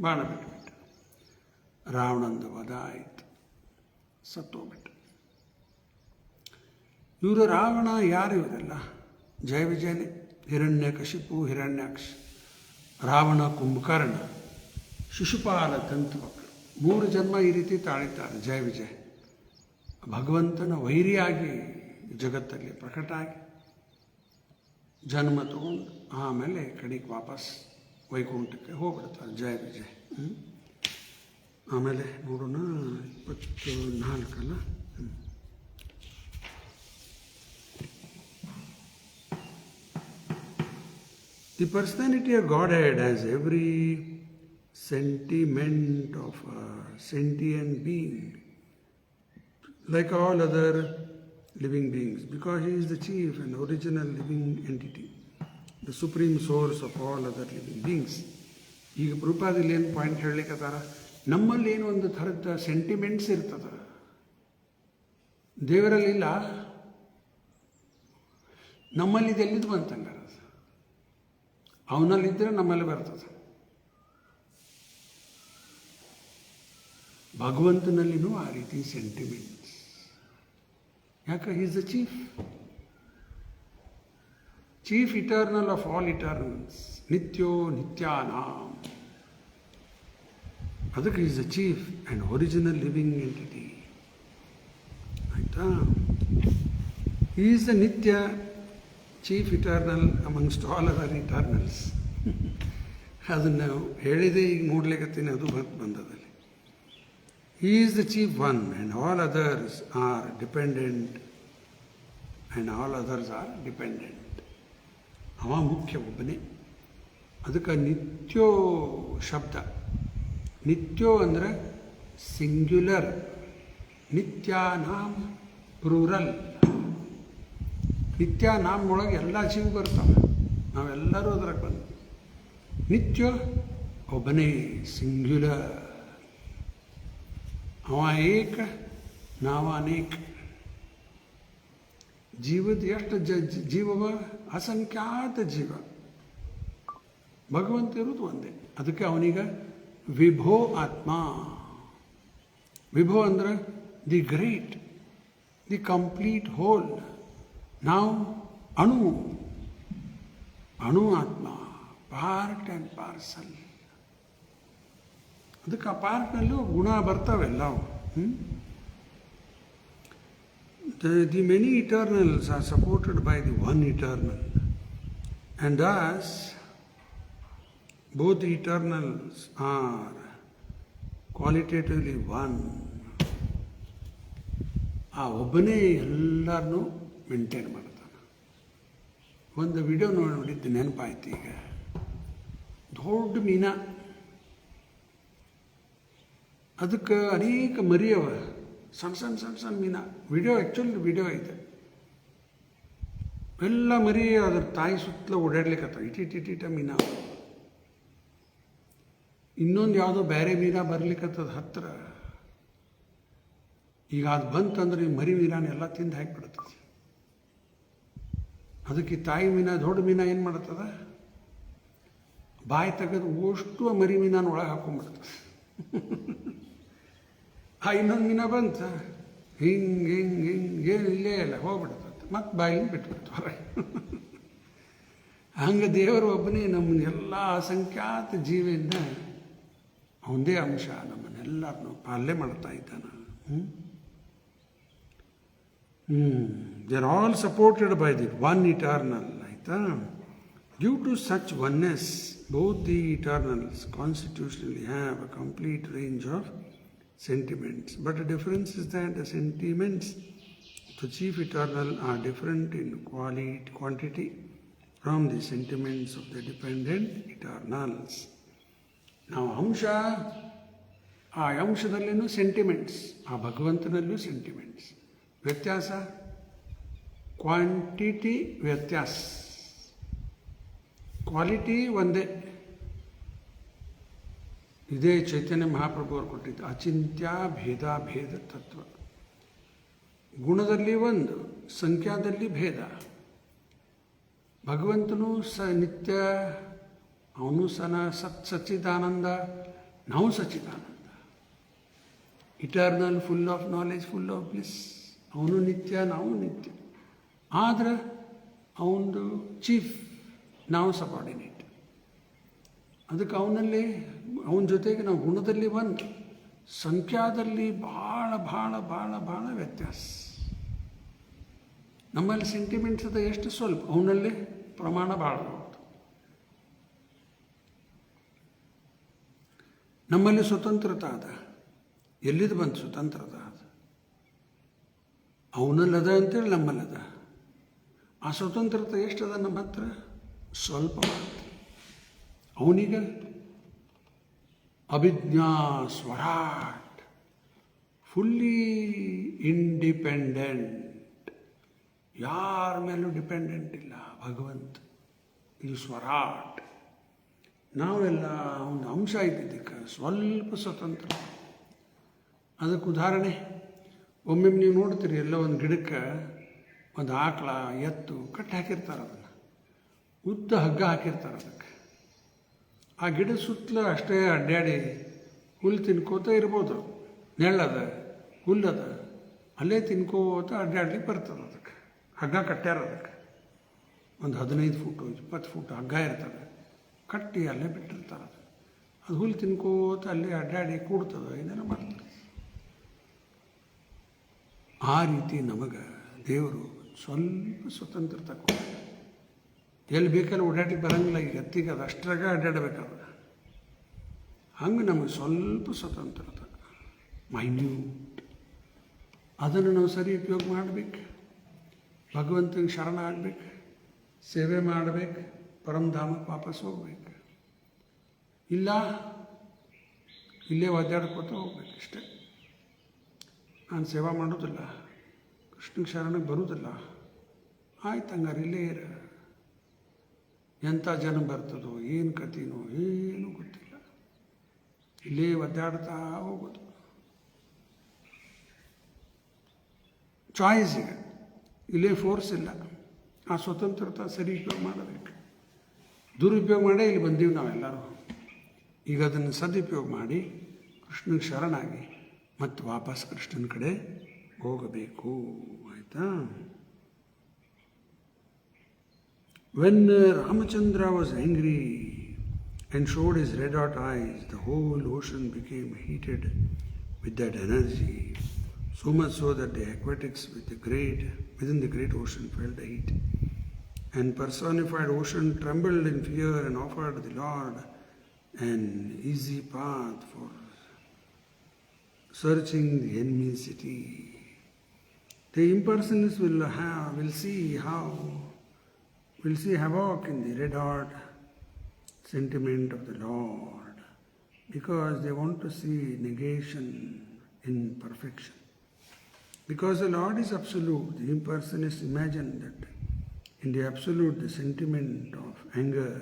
Speaker 1: ಬಾಣ ಬಿಟ್ಟುಬಿಟ್ಟು ರಾವಣಂದು ವಧ ಆಯಿತು, ಸತ್ತೋಗ್ಬಿಟ್ಟು. ಇವರು ರಾವಣ ಯಾರು ಇವರೆಲ್ಲ? ಜಯ ವಿಜಯನೇ. ಹಿರಣ್ಯಕಶಿಪು, ಹಿರಣ್ಯಾಕ್ಷ, ರಾವಣ, ಕುಂಭಕರ್ಣ, ಶಿಶುಪಾಲ, ದಂತವಕ್ರ, 3 ಜನ್ಮ ಈ ರೀತಿ ತಾಳಿದ್ದಾರೆ ಜಯ ವಿಜಯ. ಭಗವಂತನ ವೈರಿಯಾಗಿ ಜಗತ್ತಲ್ಲಿ ಪ್ರಕಟ ಆಗಿ ಜನ್ಮ ತಗೊಂಡು ಆಮೇಲೆ ಕಡೆಗೆ ವಾಪಸ್ ವೈಕುಂಠಕ್ಕೆ ಹೋಗ್ಬಿಡ್ತಾರೆ ಜಯ ವಿಜಯ. ಆಮೇಲೆ ನೋಡೋಣ 24 ಅಲ್ಲ. The personality of Godhead has every sentiment of a sentient being, like all other living beings, because he is the chief and original living entity, the supreme source of all other living beings. ಈಗ ಪ್ರಭುಪಾದಲ್ಲಿ ಏನು point ಹೇಳಲಿಕ್ಕತ್ತಾರ, ನಮ್ಮಲ್ಲಿ ಏನು ಒಂದು ಥರದ sentiments ಇರ್ತದ, ದೇವರಲ್ಲಿಲ್ಲ. ನಮ್ಮಲ್ಲಿ ಇದೆಲ್ಲಿದ್ದು ಬಂತಂಗಾರ, ಅವನಲ್ಲಿದ್ದರೆ ನಮ್ಮಲ್ಲಿ ಬರ್ತದೆ. ಭಗವಂತನಲ್ಲಿನೂ ಆ ರೀತಿ ಸೆಂಟಿಮೆಂಟ್ಸ್. ಯಾಕೆ? He is the chief eternal of all eternals, ನಿತ್ಯೋ ನಿತ್ಯಾನಾಂ. ಅದಕ್ಕೆ is the chief and original living entity. ಆಯಿತಾ? ಈಸ್ ದ ನಿತ್ಯ chief eternal amongst all other eternals. ಅದನ್ನು ಹೇಳಿದೆ, ಈಗ ನೋಡ್ಲಿಕ್ಕತ್ತೀನಿ, ಅದು ಬಂದದಲ್ಲಿ He is the chief one, and all others are dependent, and all others are dependent. ಅವ ಮುಖ್ಯ ಒಬ್ಬನೇ. ಅದಕ್ಕೆ ನಿತ್ಯೋ ಶಬ್ದ. ನಿತ್ಯೋ ಅಂದರೆ ಸಿಂಗ್ಯುಲರ್, ನಿತ್ಯಾನಾಮ್ ಪ್ಲೂರಲ್. ನಿತ್ಯಾನಾಮ್ ಒಳಗೆ ಎಲ್ಲ ಜೀವ ಬರ್ತಾವೆ, ನಾವೆಲ್ಲರೂ ಅದ್ರಾಗ ಬಂದು. ನಿತ್ಯ ಒಬ್ಬನೇ ಸಿಂಗ್ಯುಲರ್. ಅವ ಏಕ, ನಾವ ಅನೇಕ. ಜೀವದ ಎಷ್ಟು ಜೀವವ? ಅಸಂಖ್ಯಾತ ಜೀವ. ಭಗವಂತ ಇರೋದು ಒಂದೇ. ಅದಕ್ಕೆ ಅವನಿಗೆ ವಿಭೋ ಆತ್ಮ. ವಿಭೋ ಅಂದ್ರೆ the great, the complete whole. ನಾವು ಅಣು, ಅಣು ಆತ್ಮ, ಪಾರ್ಟ್ ಆ್ಯಂಡ್ ಪಾರ್ಸಲ್. ಅದಕ್ಕೆ ಆ ಪಾರ್ಟ್ನಲ್ಲೂ ಗುಣ ಬರ್ತಾವೆಲ್ಲವು. The many eternals are supported by the one eternal, and thus both the eternals are qualitatively one. ಆ ಒಬ್ಬನೇ ಎಲ್ಲರನ್ನೂ ಮೇಂಟೈನ್ ಮಾಡ್ತಾನೆ. ಒಂದು ವಿಡಿಯೋ ನೋಡಿದ್ದು ನೆನಪಾಯ್ತು ಈಗ. ದೊಡ್ಡ ಮೀನ, ಅದಕ್ಕೆ ಅನೇಕ ಮರಿಯವ, ಸಣ್ಣ ಸಣ್ಣ ಸಣ್ಣ ಸಣ್ಣ ಮೀನ. ವಿಡಿಯೋ ಆ್ಯಕ್ಚುಲಿ ವಿಡಿಯೋ ಐತೆ. ಎಲ್ಲ ಮರಿ ಅದ್ರ ತಾಯಿ ಸುತ್ತಲೂ ಓಡಾಡ್ಲಿಕ್ಕತ್ತ, ಇಟಿಟ ಮೀನ. ಇನ್ನೊಂದು ಯಾವುದೋ ಬೇರೆ ಮೀನ ಬರ್ಲಿಕ್ಕತ್ತದ ಹತ್ತಿರ. ಈಗ ಅದು ಬಂತಂದ್ರೆ ಈ ಮರಿ ಮೀನಾನೆಲ್ಲ ತಿಂದು ಹಾಕಿಬಿಡ್ತದೆ. ಅದಕ್ಕೆ ತಾಯಿ ಮೀನ, ದೊಡ್ಡ ಮೀನ ಏನು ಮಾಡ್ತದ? ಬಾಯಿ ತೆಗೆದು ಅಷ್ಟು ಮರಿ ಮೀನಾನ ಒಳಗೆ ಹಾಕೊಂಡ್ಬಿಡ್ತದೆ. ಇನ್ನೊಂದು ಮೀನ ಬಂತ, ಹಿಂಗೆ ಹಿಂಗೆ ಹಿಂಗೆ ಏನು ಇಲ್ಲೇ ಇಲ್ಲ, ಹೋಗ್ಬಿಡ್ತದೆ. ಮತ್ತು ಬಾಯಿನ ಬಿಟ್ಬಿಡ್ತಾರೆ. ಹಂಗೆ ದೇವರು ಒಬ್ಬನೇ ನಮ್ಮನ್ನೆಲ್ಲ ಅಸಂಖ್ಯಾತ ಜೀವಿಯಿಂದ ಅವನದೇ ಅಂಶ ನಮ್ಮನ್ನೆಲ್ಲರನ್ನು ಪಾಲನೆ ಮಾಡ್ತಾ ಇದ್ದಾನೆ. They are all supported by the one eternal. ಆಯಿತಾ? Due to such oneness, both the eternals constitutionally have a complete range of sentiments. But the difference is that the sentiments of the chief eternal are different in quantity from the sentiments of the dependent eternals. ನಾವು ಅಂಶ, ಆ ಅಂಶದಲ್ಲಿನೂ sentiments, ಆ ಭಗವಂತನಲ್ಲೂ sentiments. ವ್ಯತ್ಯಾಸ quantity, ವ್ಯತ್ಯಾಸ quality ಒಂದೇ. ಇದೇ ಚೈತನ್ಯ ಮಹಾಪ್ರಭು ಅವರು ಕೊಟ್ಟಿದ್ದು ಅಚಿಂತ್ಯ ಭೇದ ತತ್ವ. ಗುಣದಲ್ಲಿ ಒಂದು, ಸಂಖ್ಯಾದಲ್ಲಿ ಭೇದ. ಭಗವಂತನು ನಿತ್ಯ, ಅವನು ಸಚ್ಚಿದಾನಂದ, ನಾವು ಸಚ್ಚಿದಾನಂದ. Eternal, full of knowledge, full of bliss. ಅವನು ನಿತ್ಯ, ನಾವು ನಿತ್ಯ. ಆದರೆ ಅವನದು ಚೀಫ್, ನಾವು ಸಬಾರ್ಡಿನೇಟ್. ಅದಕ್ಕೆ ಅವನಲ್ಲಿ, ಅವನ ಜೊತೆಗೆ ನಾವು ಗುಣದಲ್ಲಿ ಒಂದು, ಸಂಖ್ಯಾದಲ್ಲಿ ಭಾಳ ಭಾಳ ಭಾಳ ಭಾಳ ವ್ಯತ್ಯಾಸ. ನಮ್ಮಲ್ಲಿ ಸೆಂಟಿಮೆಂಟ್ಸ್ ಅದ ಎಷ್ಟು ಸ್ವಲ್ಪ, ಅವನಲ್ಲಿ ಪ್ರಮಾಣ ಭಾಳ. ನಮ್ಮಲ್ಲಿ ಸ್ವತಂತ್ರತೆ ಅದ. ಎಲ್ಲಿದು ಬಂತು ಸ್ವತಂತ್ರತೆ? ಅದ ಅವನಲ್ಲದ ಅಂತೇಳಿ ನಮ್ಮಲ್ಲದ. ಆ ಸ್ವತಂತ್ರತೆ ಎಷ್ಟದ ನಮ್ಮ ಹತ್ರ? ಸ್ವಲ್ಪ ಮಾತ್ರ. ಅವನಿಗೆ ಅಭಿಜ್ಞಾ ಸ್ವರಾಟ್, ಫುಲ್ಲಿ ಇಂಡಿಪೆಂಡೆಂಟ್, ಯಾರ ಮೇಲೂ ಡಿಪೆಂಡೆಂಟ್ ಇಲ್ಲ ಭಗವಂತ. ಇದು ಸ್ವರಾಟ್. ನಾವೆಲ್ಲ ಅವನ ಅಂಶ ಇದ್ದಿದ್ದಕ್ಕೆ ಸ್ವಲ್ಪ ಸ್ವತಂತ್ರ. ಅದಕ್ಕೆ ಉದಾಹರಣೆ, ಒಮ್ಮೊಮ್ಮೆ ನೀವು ನೋಡ್ತೀರಿ, ಎಲ್ಲ ಒಂದು ಗಿಡಕ್ಕೆ ಒಂದು ಆಕಳ, ಎತ್ತು ಕಟ್ಟಿ ಹಾಕಿರ್ತಾರೆ. ಅದನ್ನು ಉದ್ದ ಹಗ್ಗ ಹಾಕಿರ್ತಾರೆ ಅದಕ್ಕೆ. ಆ ಗಿಡ ಸುತ್ತಲೂ ಅಷ್ಟೇ ಅಡ್ಡಾಡಿ ಹುಲ್ಲು ತಿನ್ಕೋತ ಇರ್ಬೋದು. ನೆಳ್ಳದ, ಹುಲ್ಲದ, ಅಲ್ಲೇ ತಿನ್ಕೋತ ಅಡ್ಡಾಡ್ಲಿಕ್ಕೆ ಬರ್ತದೆ. ಅದಕ್ಕೆ ಹಗ್ಗ ಕಟ್ಟ್ಯಾರ. ಅದಕ್ಕೆ ಒಂದು 15 ಫೂಟು 20 ಫೂಟು ಹಗ್ಗ ಇರ್ತದೆ, ಕಟ್ಟಿ ಅಲ್ಲೇ ಬಿಟ್ಟಿರ್ತಾರೆ. ಅದು ಹುಲ್ಲು ತಿನ್ಕೋತ ಅಲ್ಲೇ ಅಡ್ಡಾಡಿ ಕೂಡ್ತದೆ, ಏನೇನೋ ಮಾಡ್ತಾರೆ. ಆ ರೀತಿ ನಮಗೆ ದೇವರು ಸ್ವಲ್ಪ ಸ್ವತಂತ್ರತೆ ಕೊಡ. ಎಲ್ಲಿ ಬೇಕಲ್ಲಿ ಓಡಾಡ್ಲಿಕ್ಕೆ ಬರೋಂಗಿಲ್ಲ. ಈಗ ಎತ್ತಿಗೆ ಅದು ಅಷ್ಟ್ರಾಗ ಅಡ್ಡಾಡಬೇಕಾದ್ರೆ, ಹಂಗೆ ನಮಗೆ ಸ್ವಲ್ಪ ಸ್ವತಂತ್ರತೆ. ಮೈನ್ಯೂಟ್. ಅದನ್ನು ನಾವು ಸರಿ ಉಪಯೋಗ ಮಾಡಬೇಕು. ಭಗವಂತನಿಗೆ ಶರಣ ಆಗಬೇಕು, ಸೇವೆ ಮಾಡಬೇಕು, ಪರಮಧಾಮಕ್ಕೆ ವಾಪಸ್ ಹೋಗ್ಬೇಕು. ಇಲ್ಲ ಇಲ್ಲೇ ಒದ್ದಾಡ್ಕೋತ ಹೋಗ್ಬೇಕು ಅಷ್ಟೇ. ನಾನು ಸೇವಾ ಮಾಡೋದಿಲ್ಲ, ಕೃಷ್ಣಗೆ ಶರಣಕ್ಕೆ ಬರುವುದಿಲ್ಲ, ಆಯ್ತು ಹಂಗಾರೆ ಇಲ್ಲೇ ಇರ. ಎಂಥ ಜನ ಬರ್ತದೋ ಏನು ಕಥೆನೋ ಏನೂ ಗೊತ್ತಿಲ್ಲ, ಇಲ್ಲೇ ಒದ್ದಾಡ್ತಾ ಹೋಗೋದು. ಚಾಯ್ಸ್ ಈಗ ಇಲ್ಲೇ ಫೋರ್ಸ್ ಇಲ್ಲ. ಆ ಸ್ವತಂತ್ರತೆ ಸರಿ ಉಪಯೋಗ ಮಾಡಬೇಕು. ದುರುಪಯೋಗ ಮಾಡೇ ಇಲ್ಲಿ ಬಂದೀವಿ ನಾವೆಲ್ಲರೂ. ಈಗ ಅದನ್ನು ಸದುಪಯೋಗ ಮಾಡಿ ಕೃಷ್ಣನಿಗೆ ಶರಣಾಗಿ ಮತ್ತು ವಾಪಸ್ ಕೃಷ್ಣನ ಕಡೆ ಹೋಗಬೇಕು. ಆಯಿತಾ? When Ramachandra was angry and showed his red hot eyes, the whole ocean became heated with that energy, so much so that the aquatics within the great ocean felt the heat. And personified ocean trembled in fear and offered the Lord an easy path for searching the enemy city. The impersonalists will see havoc in the red hot sentiment of the Lord, because they want to see negation in perfection. Because the Lord is absolute, the impersonalists imagine that in the absolute, the sentiment of anger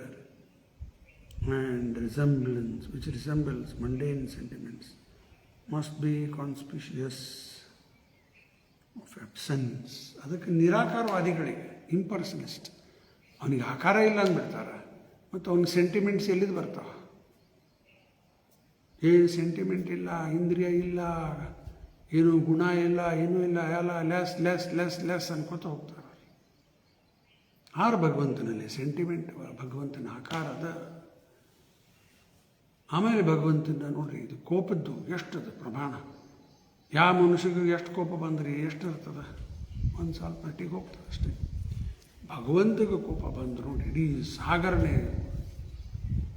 Speaker 1: and resemblance, which resembles mundane sentiments, must be conspicuous of absence. ಅದಕ್ಕೆ ನಿರಾಕಾರವಾದಿಗಳಿಗೆ, ಇಂಪರ್ಸನಲಿಸ್ಟ್, ಅವನಿಗೆ ಆಕಾರ ಇಲ್ಲ ಅಂದ್ಬಿಡ್ತಾರೆ. ಮತ್ತು ಅವನಿಗೆ sentiments ಎಲ್ಲಿದ್ದು ಬರ್ತಾವ? ಏನು sentiment ಇಲ್ಲ, ಇಂದ್ರಿಯ ಇಲ್ಲ, ಏನು ಗುಣ ಇಲ್ಲ, ಏನೂ ಇಲ್ಲ, ಎಲ್ಲ ಲೆಸ್ ಲೆಸ್ ಲೆಸ್ ಲೆಸ್ ಅನ್ಕೋತ ಹೋಗ್ತಾರೆ. ಆರು ಭಗವಂತನಲ್ಲಿ ಸೆಂಟಿಮೆಂಟ್, ಭಗವಂತನ ಆಕಾರದ. ಆಮೇಲೆ ಭಗವಂತನ ನೋಡ್ರಿ, ಇದು ಕೋಪದ್ದು ಎಷ್ಟದ ಪ್ರಮಾಣ. ಯಾವ ಮನುಷ್ಯಗೂ ಎಷ್ಟು ಕೋಪ ಬಂದ್ರಿ ಎಷ್ಟು ಇರ್ತದೆ? ಒಂದು ಸ್ವಲ್ಪ ಮಟ್ಟಿಗೆ ಹೋಗ್ತದೆ ಅಷ್ಟೇ. ಭಗವಂತಗೆ ಕೋಪ ಬಂದು ನೋಡಿ ಇಡೀ ಸಾಗರನೇ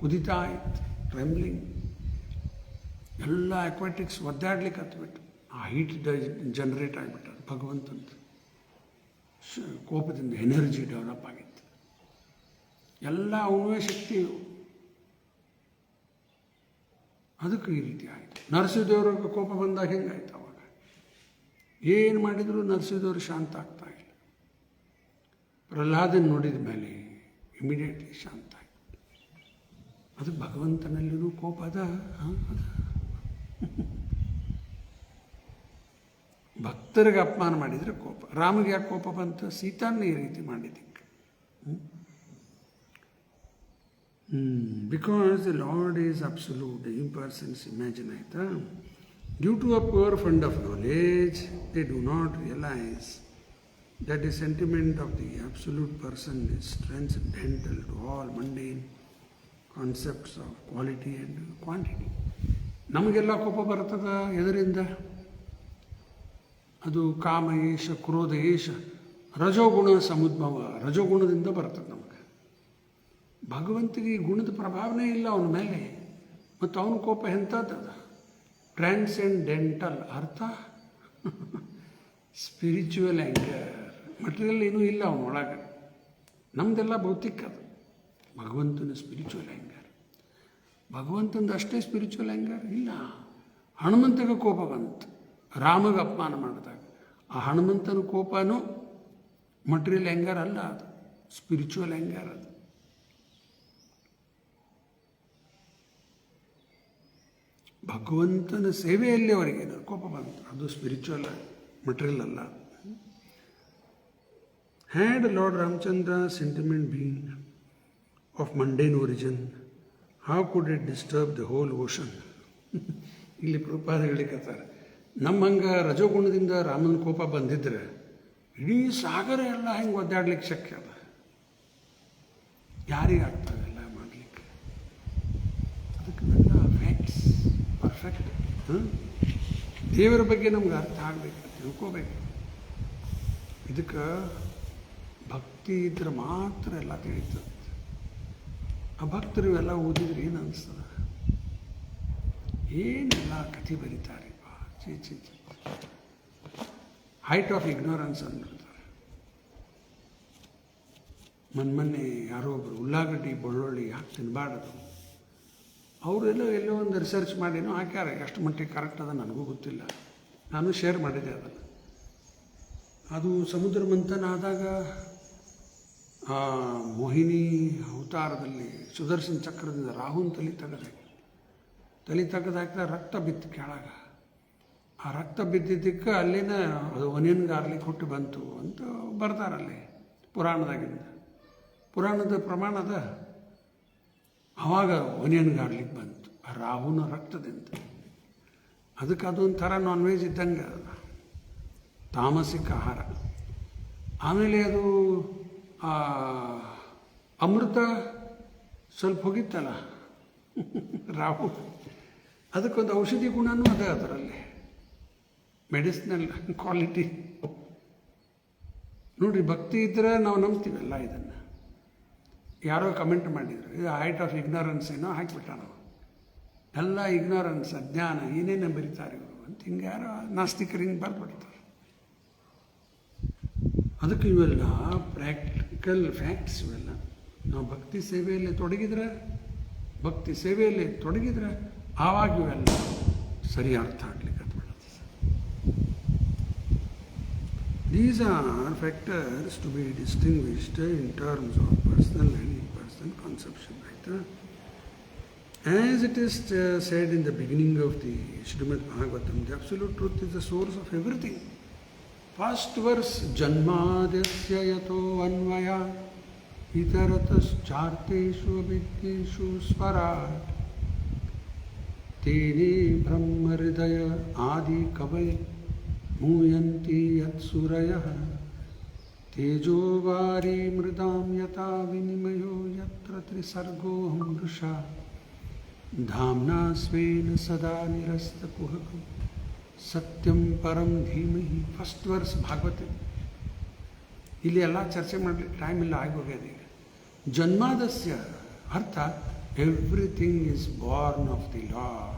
Speaker 1: ಕುದಿತಾ ಇತ್ತು, ಟ್ರೆಂಬ್ಲಿಂಗ್. ಎಲ್ಲ ಅಕ್ವಾಟಿಕ್ಸ್ ಒದ್ದಾಡ್ಲಿಕ್ಕೆ ಹತ್ಬಿಟ್ಟು ಆ ಹೀಟ್ ಜನರೇಟ್ ಆಗಿಬಿಟ್ಟು ಭಗವಂತಂದು ಕೋಪದಿಂದ ಎನರ್ಜಿ ಡೆವಲಪ್ ಆಗಿತ್ತು. ಎಲ್ಲ ಅವನೇ ಶಕ್ತಿ. ಅದಕ್ಕೆ ಈ ರೀತಿ ಆಯಿತು. ನರಸಿಂಹದೇವ್ರಿಗೆ ಕೋಪ ಬಂದಾಗ ಹೆಂಗಾಯ್ತು? ಅವಾಗ ಏನು ಮಾಡಿದ್ರು ನರಸಿಂಹದೇವರು ಶಾಂತ ಆಗ್ತಾ ಇಲ್ಲ. ಪ್ರಹ್ಲಾದನ ನೋಡಿದ ಮೇಲೆ ಇಮಿಡಿಯೇಟ್ಲಿ ಶಾಂತ ಆಯಿತು. ಅದು ಭಗವಂತನಲ್ಲಿನೂ ಕೋಪ ಅದ. ಭಕ್ತರಿಗೆ ಅಪಮಾನ ಮಾಡಿದರೆ ಕೋಪ. ರಾಮಗೆ ಯಾಕೆ ಕೋಪ ಬಂತು? ಸೀತಾನೇ ಈ ರೀತಿ ಮಾಡಿದ್ದಕ್ಕೆ. Because the Lord is absolute, the impersons imagine, ಆಯಿತಾ? Due to a poor fund of knowledge, they do not realize that the sentiment of the absolute person is transcendental to all mundane concepts of quality and quantity. ನಮಗೆಲ್ಲ ಕೋಪ ಬರ್ತದ ಎದರಿಂದ? ಅದು ಕಾಮ ಏಷ, ಕ್ರೋಧ ಏಷ, ರಜೋಗುಣ ಸಮುದ್ಭವ, ರಜೋಗುಣದಿಂದ ಬರ್ತದೆ ನಮಗೆ. ಭಗವಂತನಿಗೆ ಈ ಗುಣದ ಪ್ರಭಾವನೆ ಇಲ್ಲ ಅವನ ಮೇಲೆ. ಮತ್ತು ಅವನ ಕೋಪ ಎಂಥದ್ದದ? ಟ್ರಾನ್ಸೆಂಡೆಂಟಲ್. ಅರ್ಥ ಸ್ಪಿರಿಚುವಲ್ ಆ್ಯಂಗರ್. ಮಟೀರಿಯಲ್ ಏನೂ ಇಲ್ಲ ಅವನೊಳಗೆ. ನಮ್ಮದೆಲ್ಲ ಭೌತಿಕ. ಅದು ಭಗವಂತನ ಸ್ಪಿರಿಚುವಲ್ ಆ್ಯಂಗರ್. ಭಗವಂತಂದು ಅಷ್ಟೇ ಸ್ಪಿರಿಚುವಲ್ ಆ್ಯಂಗರ್ ಇಲ್ಲ. ಹನುಮಂತಗೆ ಕೋಪ ಬಂತು ರಾಮಗೆ ಅಪಮಾನ ಮಾಡಿದಾಗ. ಆ ಹನುಮಂತನ ಕೋಪನೂ ಮಟೀರಿಯಲ್ ಆ್ಯಂಗರ್ ಅಲ್ಲ, ಅದು ಸ್ಪಿರಿಚುವಲ್ ಆ್ಯಂಗರ್. ಅದು ಭಗವಂತನ ಸೇವೆಯಲ್ಲಿ ಅವರಿಗೆ ಕೋಪ ಬಂತು. ಅದು ಸ್ಪಿರಿಚುವಲ್, ಮಟೀರಿಯಲ್ ಅಲ್ಲ. Had lord Ramachandra sentiment been of mundane origin, how could it disturb the whole ocean? ಇಲ್ಲಿ ಪ್ರಪಾದಗಳಿಕತ್ತಾರೆ, ನಮ್ಮಂಗೆ ರಜೋಗುಣದಿಂದ ರಾಮನ ಕೋಪ ಬಂದಿದ್ರೆ ಇಡೀ ಸಾಗರ ಎಲ್ಲ ಹೆಂಗೆ ಒದ್ದಾಡ್ಲಿಕ್ಕೆ ಶಕ್ಯ ಅದ? ಯಾರಿಗಾಗ್ತದೆ ಎಲ್ಲ ಮಾಡಲಿಕ್ಕೆ? ಅದಕ್ಕೆ ಫ್ಯಾಕ್ಟ್ಸ್ ಪರ್ಫೆಕ್ಟ್. ದೇವರ ಬಗ್ಗೆ ನಮ್ಗೆ ಅರ್ಥ ಆಗಬೇಕು, ತಿಳ್ಕೋಬೇಕು. ಇದಕ್ಕೆ ಭಕ್ತಿ ಇದ್ರೆ ಮಾತ್ರ ಎಲ್ಲ ತಿಳಿತದೆ. ಆ ಭಕ್ತರು ಇವೆಲ್ಲ ಓದಿದ್ರೆ ಏನು ಅನಿಸ್ತದೆ? ಏನೆಲ್ಲ ಕಥೆ ಬರೀತಾರೆ. ಚೀ ಹೈಟ್ ಆಫ್ ಇಗ್ನೋರೆನ್ಸ್ ಅಂದ್ಬಿಡ್ತಾರೆ. ಮೊನ್ನೆ ಯಾರೋ ಒಬ್ಬರು ಉಳ್ಳಾಗಡ್ಡಿ ಬೆಳ್ಳುಳ್ಳಿ ಯಾಕೆ ತಿನ್ನಬಾರ್ದು, ಅವರೆಲ್ಲೋ ಎಲ್ಲೋ ಒಂದು ರಿಸರ್ಚ್ ಮಾಡಿನೋ ಹಾಕ್ಯಾರ. ಎಷ್ಟು ಮಟ್ಟಿಗೆ ಕರೆಕ್ಟ್ ಅದ ನನಗೂ ಗೊತ್ತಿಲ್ಲ, ನಾನು ಶೇರ್ ಮಾಡಿದ್ದೆ ಅದನ್ನು. ಅದು ಸಮುದ್ರ ಮಂಥನ ಆದಾಗ ಮೋಹಿನಿ ಅವತಾರದಲ್ಲಿ ಸುದರ್ಶನ ಚಕ್ರದಿಂದ ರಾಹುನ್ ತಲೆ ತೆಗೆದಾಕಿದ ರಕ್ತ ಬಿತ್ತು ಕೆಳಗ. ಆ ರಕ್ತ ಬಿದ್ದಿದ್ದಕ್ಕೆ ಅಲ್ಲಿನ ಅದು ಒನಿಯನ್ ಗಾರ್ಲಿಕ್ ಹುಟ್ಟು ಬಂತು ಅಂತ ಬರ್ತಾರಲ್ಲಿ ಪುರಾಣದ ಪ್ರಮಾಣದ. ಆವಾಗ ಒನಿಯನ್ ಗಾರ್ಲಿಕ್ ಬಂತು ಆ ರಾಹುನ ರಕ್ತದಿಂದ. ಅದಕ್ಕೆ ಅದೊಂಥರ ನಾನ್ ವೆಜ್ ಇದ್ದಂಗೆ ತಾಮಸಿಕ ಆಹಾರ. ಆಮೇಲೆ ಅದು ಅಮೃತ ಸ್ವಲ್ಪ ಹೋಗಿತ್ತಲ್ಲ ರಾಹು, ಅದಕ್ಕೊಂದು ಔಷಧಿ ಗುಣನೂ ಅದ ಅದರಲ್ಲಿ, ಮೆಡಿಸಿನಲ್ ಕ್ವಾಲಿಟಿ. ನೋಡಿರಿ, ಭಕ್ತಿ ಇದ್ದರೆ ನಾವು ನಂಬ್ತೀವಲ್ಲ ಇದನ್ನು. ಯಾರೋ ಕಮೆಂಟ್ ಮಾಡಿದರು, ಇದು ಹೈಟ್ ಆಫ್ ಇಗ್ನೋರೆನ್ಸ್ ಏನೋ ಹಾಕಿಬಿಟ್ಟ. ನಾವು ಎಲ್ಲ ಇಗ್ನೋರೆನ್ಸ್, ಅಜ್ಞಾನ, ಏನೇನು ಬರೀತಾರೆ ಇವರು ಅಂತ ಹಿಂಗೆ ಯಾರೋ ನಾಸ್ತಿಕರು ಹಿಂಗೆ ಬರ್ಬಿಡ್ತಾರೆ. ಅದಕ್ಕೆ ಇವೆಲ್ಲ ಪ್ರಾಕ್ಟಿಕಲ್ ಫ್ಯಾಕ್ಟ್ಸ್. ಇವೆಲ್ಲ ನಾವು ಭಕ್ತಿ ಸೇವೆಯಲ್ಲಿ ತೊಡಗಿದ್ರೆ ಆವಾಗ ಇವೆಲ್ಲ ಸರಿ ಅರ್ಥ ಆಗ್ಲಿಕ್ಕೆ ಬಿಡುತ್ತೆ. These are factors to be distinguished in terms of personal and impersonal conception. Right? As it is said in the beginning of the Srimad Bhagavatam, the absolute truth is the source of everything. First verse, Janmadasya yato anvaya itaratas-charteshu avidyeshu swarat tene brahma hridaya adi kavai ಮೂಯಂತಿ ಯತ್ಸುರಯಃ ತೇಜೋವಾರಿ ಮೃದಾಂ ಯಥಾ ವಿನಿಮಯೋ ಯತ್ರ ತ್ರಿಸರ್ಗೋ ಮೃಷಾ ಧಾಮ್ನಾ ಸ್ವೇನ ಸದಾ ನಿರಸ್ತಕುಹಕಂ ಸತ್ಯಂ ಪರಂ ಧೀಮಹಿ. First verse Bhagavata. ಇಲ್ಲಿ ಎಲ್ಲ ಚರ್ಚೆ ಮಾಡಲಿಕ್ಕೆ ಟೈಮ್ ಇಲ್ಲ, ಆಗೋಗ್ಯದ ಈಗ. ಜನ್ಮಾದಸ್ಯ ಅರ್ಥ everything is Born of the lord.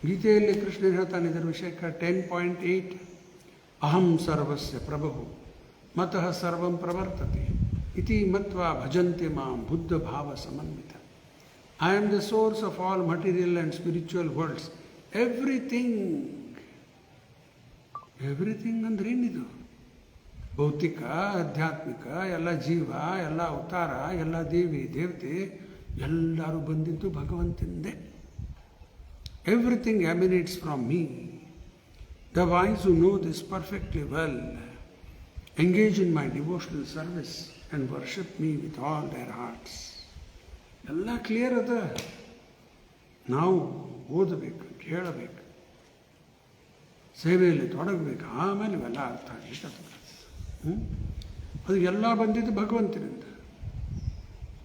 Speaker 1: ಗೀತೆಯಲ್ಲಿ ಕೃಷ್ಣ ಹೇಳ್ತಾನೆ ಇದರ ವಿಷಯಕ್ಕೆ 10.8 ಅಹಂ ಸರ್ವಸ್ಯ ಪ್ರಭು ಮತಃ ಸರ್ವಂ ಪ್ರವರ್ತತೆ ಇತಿ ಮತ್ವಾ ಭಜಂತೆ ಮಾಂ ಬುದ್ಧ ಭಾವ ಸಮನ್ವಿತ. I am the source of all material and spiritual worlds. Everything ಅಂದ್ರೆ ಏನಿದು? ಭೌತಿಕ, ಆಧ್ಯಾತ್ಮಿಕ, ಎಲ್ಲ ಜೀವ, ಎಲ್ಲ ಅವತಾರ, ಎಲ್ಲ ದೇವಿ ದೇವತೆ ಎಲ್ಲರೂ ಬಂದಿದ್ದು ಭಗವಂತನಿಂದೇ. Everything emanates from me. The wise who know this perfectly well engage in my devotional service and worship me with all their hearts. ಎಲ್ಲ ಕ್ಲಿಯರ್ ಅದ. ನಾವು ಓದಬೇಕು, ಕೇಳಬೇಕು, ಸೇವೆಯಲ್ಲಿ ತೊಡಗಬೇಕು, ಆಮೇಲೆ ಇವೆಲ್ಲ ಅರ್ಥ ಆಗಲಿಕ್ಕೆ ಅದು ಎಲ್ಲ ಬಂದಿದ್ದು ಭಗವಂತನಿಂದ.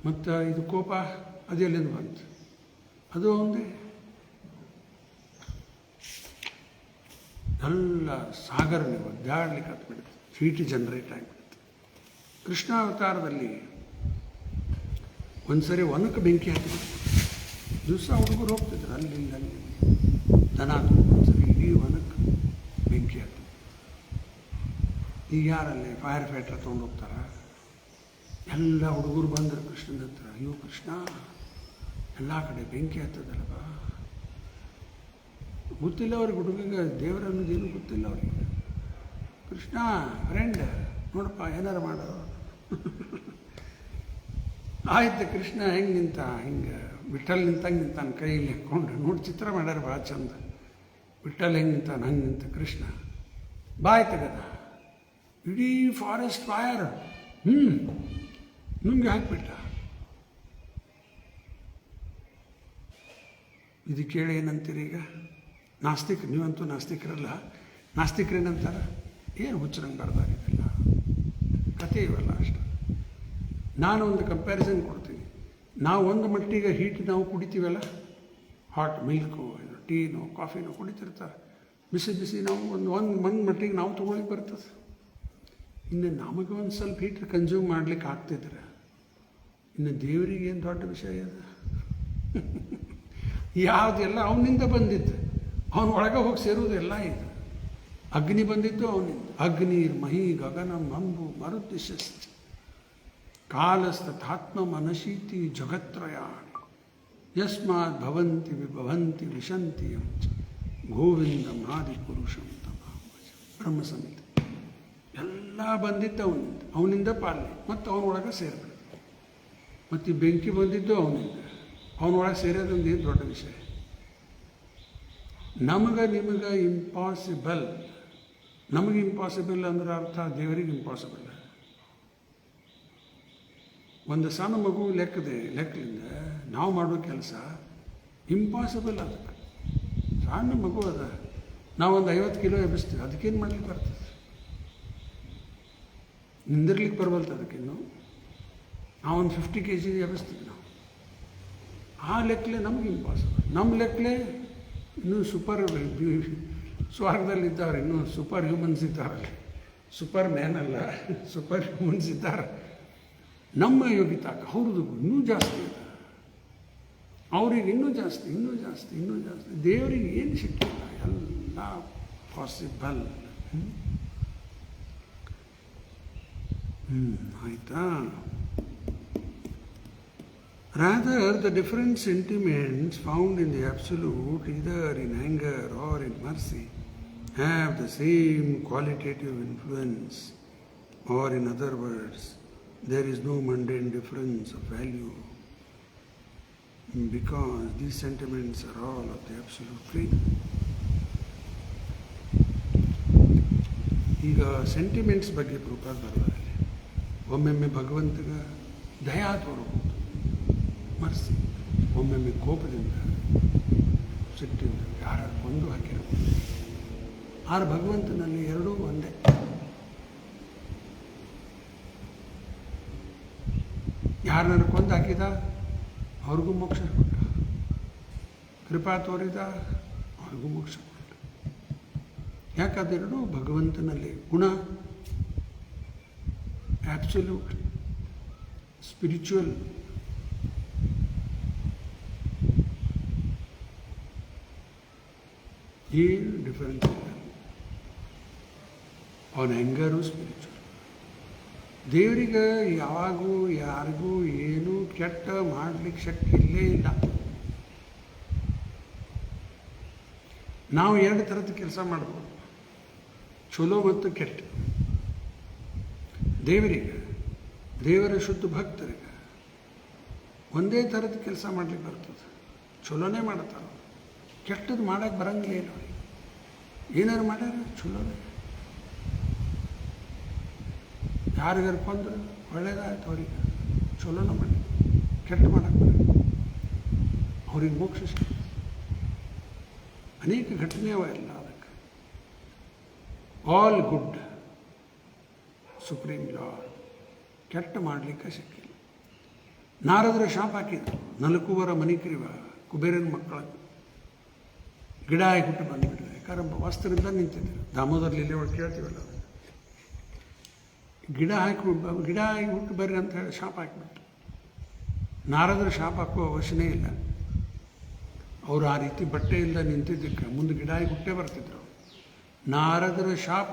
Speaker 1: ಮತ್ತು ಇದು ಕೋಪ ಅದೆಲ್ಲಿಂದ ಬಂತು? ಅದು ಒಂದೇ. ಎಲ್ಲ ಸಾಗರನೇ ಒದ್ದಾಡ್ಲಿಕ್ಕೆ ಹತ್ಬಿಡುತ್ತೆ, ಹೀಟ್ ಜನರೇಟ್ ಆಗಿಬಿಡುತ್ತೆ. ಕೃಷ್ಣಾವತಾರದಲ್ಲಿ ಒಂದು ಸರಿ ಒನಕ್ಕೆ ಬೆಂಕಿ ಹಾಕಿಬಿಟ್ಟು ದಿವಸ ಹುಡುಗರು ಹೋಗ್ತಿದ್ರು ಅಲ್ಲಿ ದನ ಒಂದು ಸರಿ ಇಡೀ ಒನಕ್ಕೆ ಬೆಂಕಿ ಹಾಕಿ. ಈಗ ಯಾರಲ್ಲಿ ಫೈರ್ ಫೈಟರ್ ತೊಗೊಂಡು ಹೋಗ್ತಾರ? ಎಲ್ಲ ಹುಡುಗರು ಬಂದರು ಕೃಷ್ಣನ ಹತ್ರ. ಅಯ್ಯೋ ಕೃಷ್ಣ, ಎಲ್ಲ ಕಡೆ ಬೆಂಕಿ ಹತ್ತದಲ್ವ? ಗೊತ್ತಿಲ್ಲ ಅವ್ರಿಗೆ, ಹುಡುಗಿಗೆ ದೇವರ ಅನ್ನೋದೇನು ಗೊತ್ತಿಲ್ಲ ಅವ್ರಿಗೆ. ಕೃಷ್ಣ ಫ್ರೆಂಡ್ ನೋಡಪ್ಪ ಏನಾರು ಮಾಡೋ. ಆಯ್ತು, ಕೃಷ್ಣ ಹೆಂಗೆ ನಿಂತ, ಹಿಂಗೆ ವಿಠಲ್ ನಿಂತಂಗೆ ನಿಂತಾನ, ಕೈಯಲ್ಲಿ ಹಾಕ್ಕೊಂಡು. ನೋಡಿ ಚಿತ್ರ ಮಾಡ್ಯಾರ ಭಾಳ ಚಂದ. ವಿಠಲ್ ಹೆಂಗೆ ನಿಂತಾನ ಹಂಗೆ ನಿಂತ ಕೃಷ್ಣ. ಬಾಯ್ ತೆಗದ, ಇಡೀ ಫಾರೆಸ್ಟ್ ಫೈರ್ ನುಂಗಿ ಹಾಕಿಬಿಟ್ಟ. ಇದು ಕೇಳಿ ಏನಂತೀರಿ ಈಗ? ನಾಸ್ತಿಕ, ನೀವಂತೂ ನಾಸ್ತಿಕರಲ್ಲ. ನಾಸ್ತಿಕರೇನಂತಾರೆ? ಏನು ಹುಚ್ಚರಂಗೆ ಬರ್ದಾರೆ ಇದೆಲ್ಲ ಕತೆ ಇವೆಲ್ಲ ಅಷ್ಟೆ. ನಾನು ಒಂದು ಕಂಪ್ಯಾರಿಸನ್ ಕೊಡ್ತೀನಿ. ನಾವು ಒಂದು ಮಟ್ಟಿಗೆ ಹೀಟ್ ನಾವು ಕುಡಿತೀವಲ್ಲ, ಹಾಟ್ ಮಿಲ್ಕು, ಟೀನೋ ಕಾಫಿನೋ ಕುಡಿತಿರ್ತಾರೆ, ಬಿಸಿ ಬಿಸಿ ನಾವು ಒಂದು ಮಟ್ಟಿಗೆ ನಾವು ತೊಗೊಳ್ಳಿಕ್ಕೆ ಬರ್ತದೆ. ಇನ್ನು ನಮಗೆ ಒಂದು ಸ್ವಲ್ಪ ಹೀಟ್ ಕನ್ಸ್ಯೂಮ್ ಮಾಡ್ಲಿಕ್ಕೆ ಆಗ್ತಿದ್ರೆ ಇನ್ನು ದೇವರಿಗೆ ಏನು ದೊಡ್ಡ ವಿಷಯ ಅದು? ಯಾವುದೆಲ್ಲ ಅವನಿಂದ ಬಂದಿದ್ದು. ಅವನ ಒಳಗೆ ಹೋಗಿ ಸೇರುವುದೆಲ್ಲ ಇದು. ಅಗ್ನಿ ಬಂದಿದ್ದು ಅವನಿಂದ. ಅಗ್ನಿರ್ ಮಹಿ ಗಗನಂ ಅಂಬು ಮರುದಿಶಸ್ತಿ ಕಾಲಸ್ತಥಾತ್ಮ ಮನಶೀತಿ ಜಗತ್ರಯಾಣಿ ಯಸ್ಮಾತ್ ಭವಂತಿ ವಿಭವಂತಿ ವಿಶಂತಿ ಅಂಚ ಗೋವಿಂದಂ ಆದಿ ಪುರುಷಂ ತಮಾಮಜ. ಬ್ರಹ್ಮ ಸಂಹಿತೆ ಎಲ್ಲ ಬಂದಿದ್ದು ಅವನಿಂದ ಪಾಲನೆ. ಮತ್ತು ಅವನೊಳಗೆ ಸೇರಬೇಕು. ಮತ್ತು ಈ ಬೆಂಕಿ ಬಂದಿದ್ದು ಅವನಿಂದ. ಅವನೊಳಗೆ ಸೇರೋದೊಂದು ಏನು ದೊಡ್ಡ ವಿಷಯ. ನಮಗೆ ನಿಮಗೆ ಇಂಪಾಸಿಬಲ್. ನಮಗೆ ಇಂಪಾಸಿಬಲ್ ಅಂದ್ರೆ ಅರ್ಥ ದೇವರಿಗೆ ಇಂಪಾಸಿಬಲ್. ಒಂದು ಸಣ್ಣ ಮಗು ಲೆಕ್ಕದಿಂದ ನಾವು ಮಾಡೋ ಕೆಲಸ ಇಂಪಾಸಿಬಲ್. ಅದಕ್ಕೆ ಸಣ್ಣ ಮಗು ಅದ, ನಾವೊಂದು 50 ಕಿಲೋ ಎಬ್ಬಿಸ್ತೀವಿ, ಅದಕ್ಕೇನು ಮಾಡ್ಲಿಕ್ಕೆ ಬರ್ತದೆ? ನಿಂದಿರ್ಲಿಕ್ಕೆ ಬರಬಲ್ತು ಅದಕ್ಕಿನ್ನು. ನಾವೊಂದು 50 kg ಎಬ್ಬಿಸ್ತೀವಿ ನಾವು. ಆ ಲೆಕ್ಕಲೆ ನಮಗೆ ಇಂಪಾಸಿಬಲ್. ನಮ್ಮ ಲೆಕ್ಕಲೆ ಇನ್ನೂ ಸ್ವರ್ಗದಲ್ಲಿದ್ದಾರೆ, ಇನ್ನೂ ಸೂಪರ್ ಹ್ಯೂಮನ್ಸ್ ಇದ್ದಾರಲ್ಲ. ಸೂಪರ್ ಮ್ಯಾನ್ ಅಲ್ಲ, ಸೂಪರ್ ಹ್ಯೂಮನ್ಸ್ ಇದ್ದಾರೆ. ನಮ್ಮ ಯೋಗಿತಾಕ ಅವ್ರದ್ದು ಇನ್ನೂ ಜಾಸ್ತಿ ಇದೆ. ಅವ್ರಿಗೆ ಇನ್ನೂ ಜಾಸ್ತಿ. ದೇವರಿಗೆ ಏನು ಸಿಕ್ಕಿಲ್ಲ, ಎಲ್ಲ ಪಾಸಿಬಲ್. ಆಯಿತಾ? Rather, the different sentiments found in the Absolute, either in anger or in mercy, have the same qualitative influence, or in other words, there is no mundane difference of value, because these sentiments are all of the Absolute Flame. ಈಗ sentiments ಬಗ್ಗೆ ಪ್ರೂಪಾದ ಬರೋದಲ್ಲಿ ಒಮ್ಮೊಮ್ಮೆ ಭಗವಂತಗ ದಯಾ ತೋರಬಹುದು, mercy. ಒಮ್ಮೊಮ್ಮೆ ಕೋಪದಿಂದ, ಸಿಟ್ಟಿಂದ ಯಾರ ಕೊಂದು ಹಾಕಿರಬಹುದು. ಆರು ಭಗವಂತನಲ್ಲಿ ಎರಡೂ ಒಂದೇ. ಯಾರನ್ನಾರು ಕೊಂದು ಹಾಕಿದ ಅವ್ರಿಗೂ ಮೋಕ್ಷ ಕೊಟ್ಟ, ಕೃಪಾ ತೋರಿದ ಅವ್ರಿಗೂ ಮೋಕ್ಷ ಕೊಟ್ಟ. ಯಾಕದೆರಡು ಭಗವಂತನಲ್ಲಿ ಗುಣ. Absolute spiritual. ಏನು ಡಿಫರೆನ್ಸ್ ಇಲ್ಲ. ಅವನ ಆ್ಯಂಗರು ಸ್ಪಿರಿಚುವಲ್. ದೇವರಿಗೆ ಯಾವಾಗೂ ಯಾರಿಗೂ ಏನೂ ಕೆಟ್ಟ ಮಾಡಲಿಕ್ಕೆ ಶಕ್ತಿ ಇಲ್ಲೇ ಇಲ್ಲ. ನಾವು 2 ಥರದ ಕೆಲಸ ಮಾಡ್ಬೋದು, ಚಲೋ ಮತ್ತು ಕೆಟ್ಟ. ದೇವರ ಶುದ್ಧ ಭಕ್ತರಿಗೆ ಒಂದೇ ಥರದ ಕೆಲಸ ಮಾಡ್ಲಿಕ್ಕೆ ಬರ್ತದೆ. ಚಲೋನೇ ಮಾಡ್ತಾರೆ, ಕೆಟ್ಟದ್ದು ಮಾಡೋಕ್ಕೆ ಬರಂಗಿಲ್ಲ. ಏನು ಏನಾರು ಮಾಡ್ಯಾರ ಚಲೋನೇ. ಯಾರಿಗಾರು ಕೊಂದ್ರೆ ಒಳ್ಳೇದಾಯ್ತು ಅವ್ರಿಗೆ, ಚಲೋನ ಮಾಡಿ. ಕೆಟ್ಟ ಮಾಡಕ್ಕೆ ಬರ ಅವ್ರಿಗೆ ಮೋಕ್ಷ ಸಿಗ್ತದೆ. ಅನೇಕ ಘಟನೆ ಅವ ಇಲ್ಲ. ಅದಕ್ಕೆ ಆಲ್ ಗುಡ್ ಸುಪ್ರೀಂ ಲಾರ್ಡ್. ಕೆಟ್ಟ ಮಾಡಲಿಕ್ಕೆ ಸಿಕ್ಕಿಲ್ಲ. ನಾರದರ ಶಾಪ ಹಾಕಿದ್ರು. 4 ವರ ಮಣಿಕರಿವ ಕುಬೇರನ ಮಕ್ಕಳ ಗಿಡ ಆಗಿ ಹುಟ್ಟು ಬಂದುಬಿಟ್ರೆ. ಯಾಕಂದ್ರೆ ವಸ್ತ್ರದಿಂದ ನಿಂತಿದ್ರು. ದಾಮೋದರ ಲೀಲೆ ಒಳಗೆ ಕೇಳ್ತೀವಲ್ಲ, ಗಿಡ ಆಗಿ ಹುಟ್ಟು ಬರ್ರಿ ಅಂತ ಹೇಳಿ ಶಾಪ ಹಾಕಿಬಿಟ್ಟು. ನಾರದರ ಶಾಪ ಹಾಕುವ ಅವಶ್ಯನೇ ಇಲ್ಲ. ಅವರು ಆ ರೀತಿ ಬಟ್ಟೆ ಇಲ್ಲ ನಿಂತಿದ್ದಕ್ಕೆ ಮುಂದೆ ಗಿಡ ಆಗಿ ಹುಟ್ಟೇ ಬರ್ತಿದ್ರು. ನಾರದರ ಶಾಪ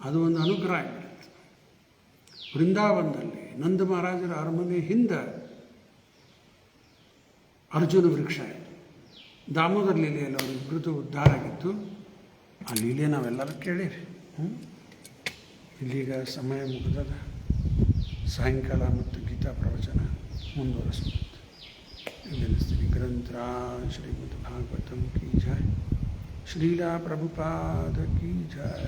Speaker 1: ಅದು ಒಂದು ಅನುಗ್ರಹ ಆಗಿಬಿಡುತ್ತೆ. ವೃಂದಾವನದಲ್ಲಿ ನಂದ ಮಹಾರಾಜರ ಅರಮನೆ ಹಿಂದೆ ಅರ್ಜುನ ವೃಕ್ಷ ಇದೆ. ದಾಮೋದರ ಲೀಲೆಯಲ್ಲಿ ಅವರು ಇಬ್ಬರದು ಉದ್ಧಾರ ಆಗಿತ್ತು. ಆ ಲೀಲೆ ನಾವೆಲ್ಲರೂ ಕೇಳೀರಿ. ಇಲ್ಲಿಗ ಸಮಯ ಮುಗಿದದ. ಸಾಯಂಕಾಲ ಮತ್ತು ಗೀತಾ ಪ್ರವಚನ ಮುಂದುವರಿಸ್ಬೋದು. ನಿಲ್ಲಿಸ್ತೀನಿ. ಗ್ರಂಥರಾಜ್ ಶ್ರೀಮದ್ ಭಾಗವತಂ ಕಿ ಜಯ, ಶ್ರೀಲಾ ಪ್ರಭುಪಾದ ಕಿ ಜಯ.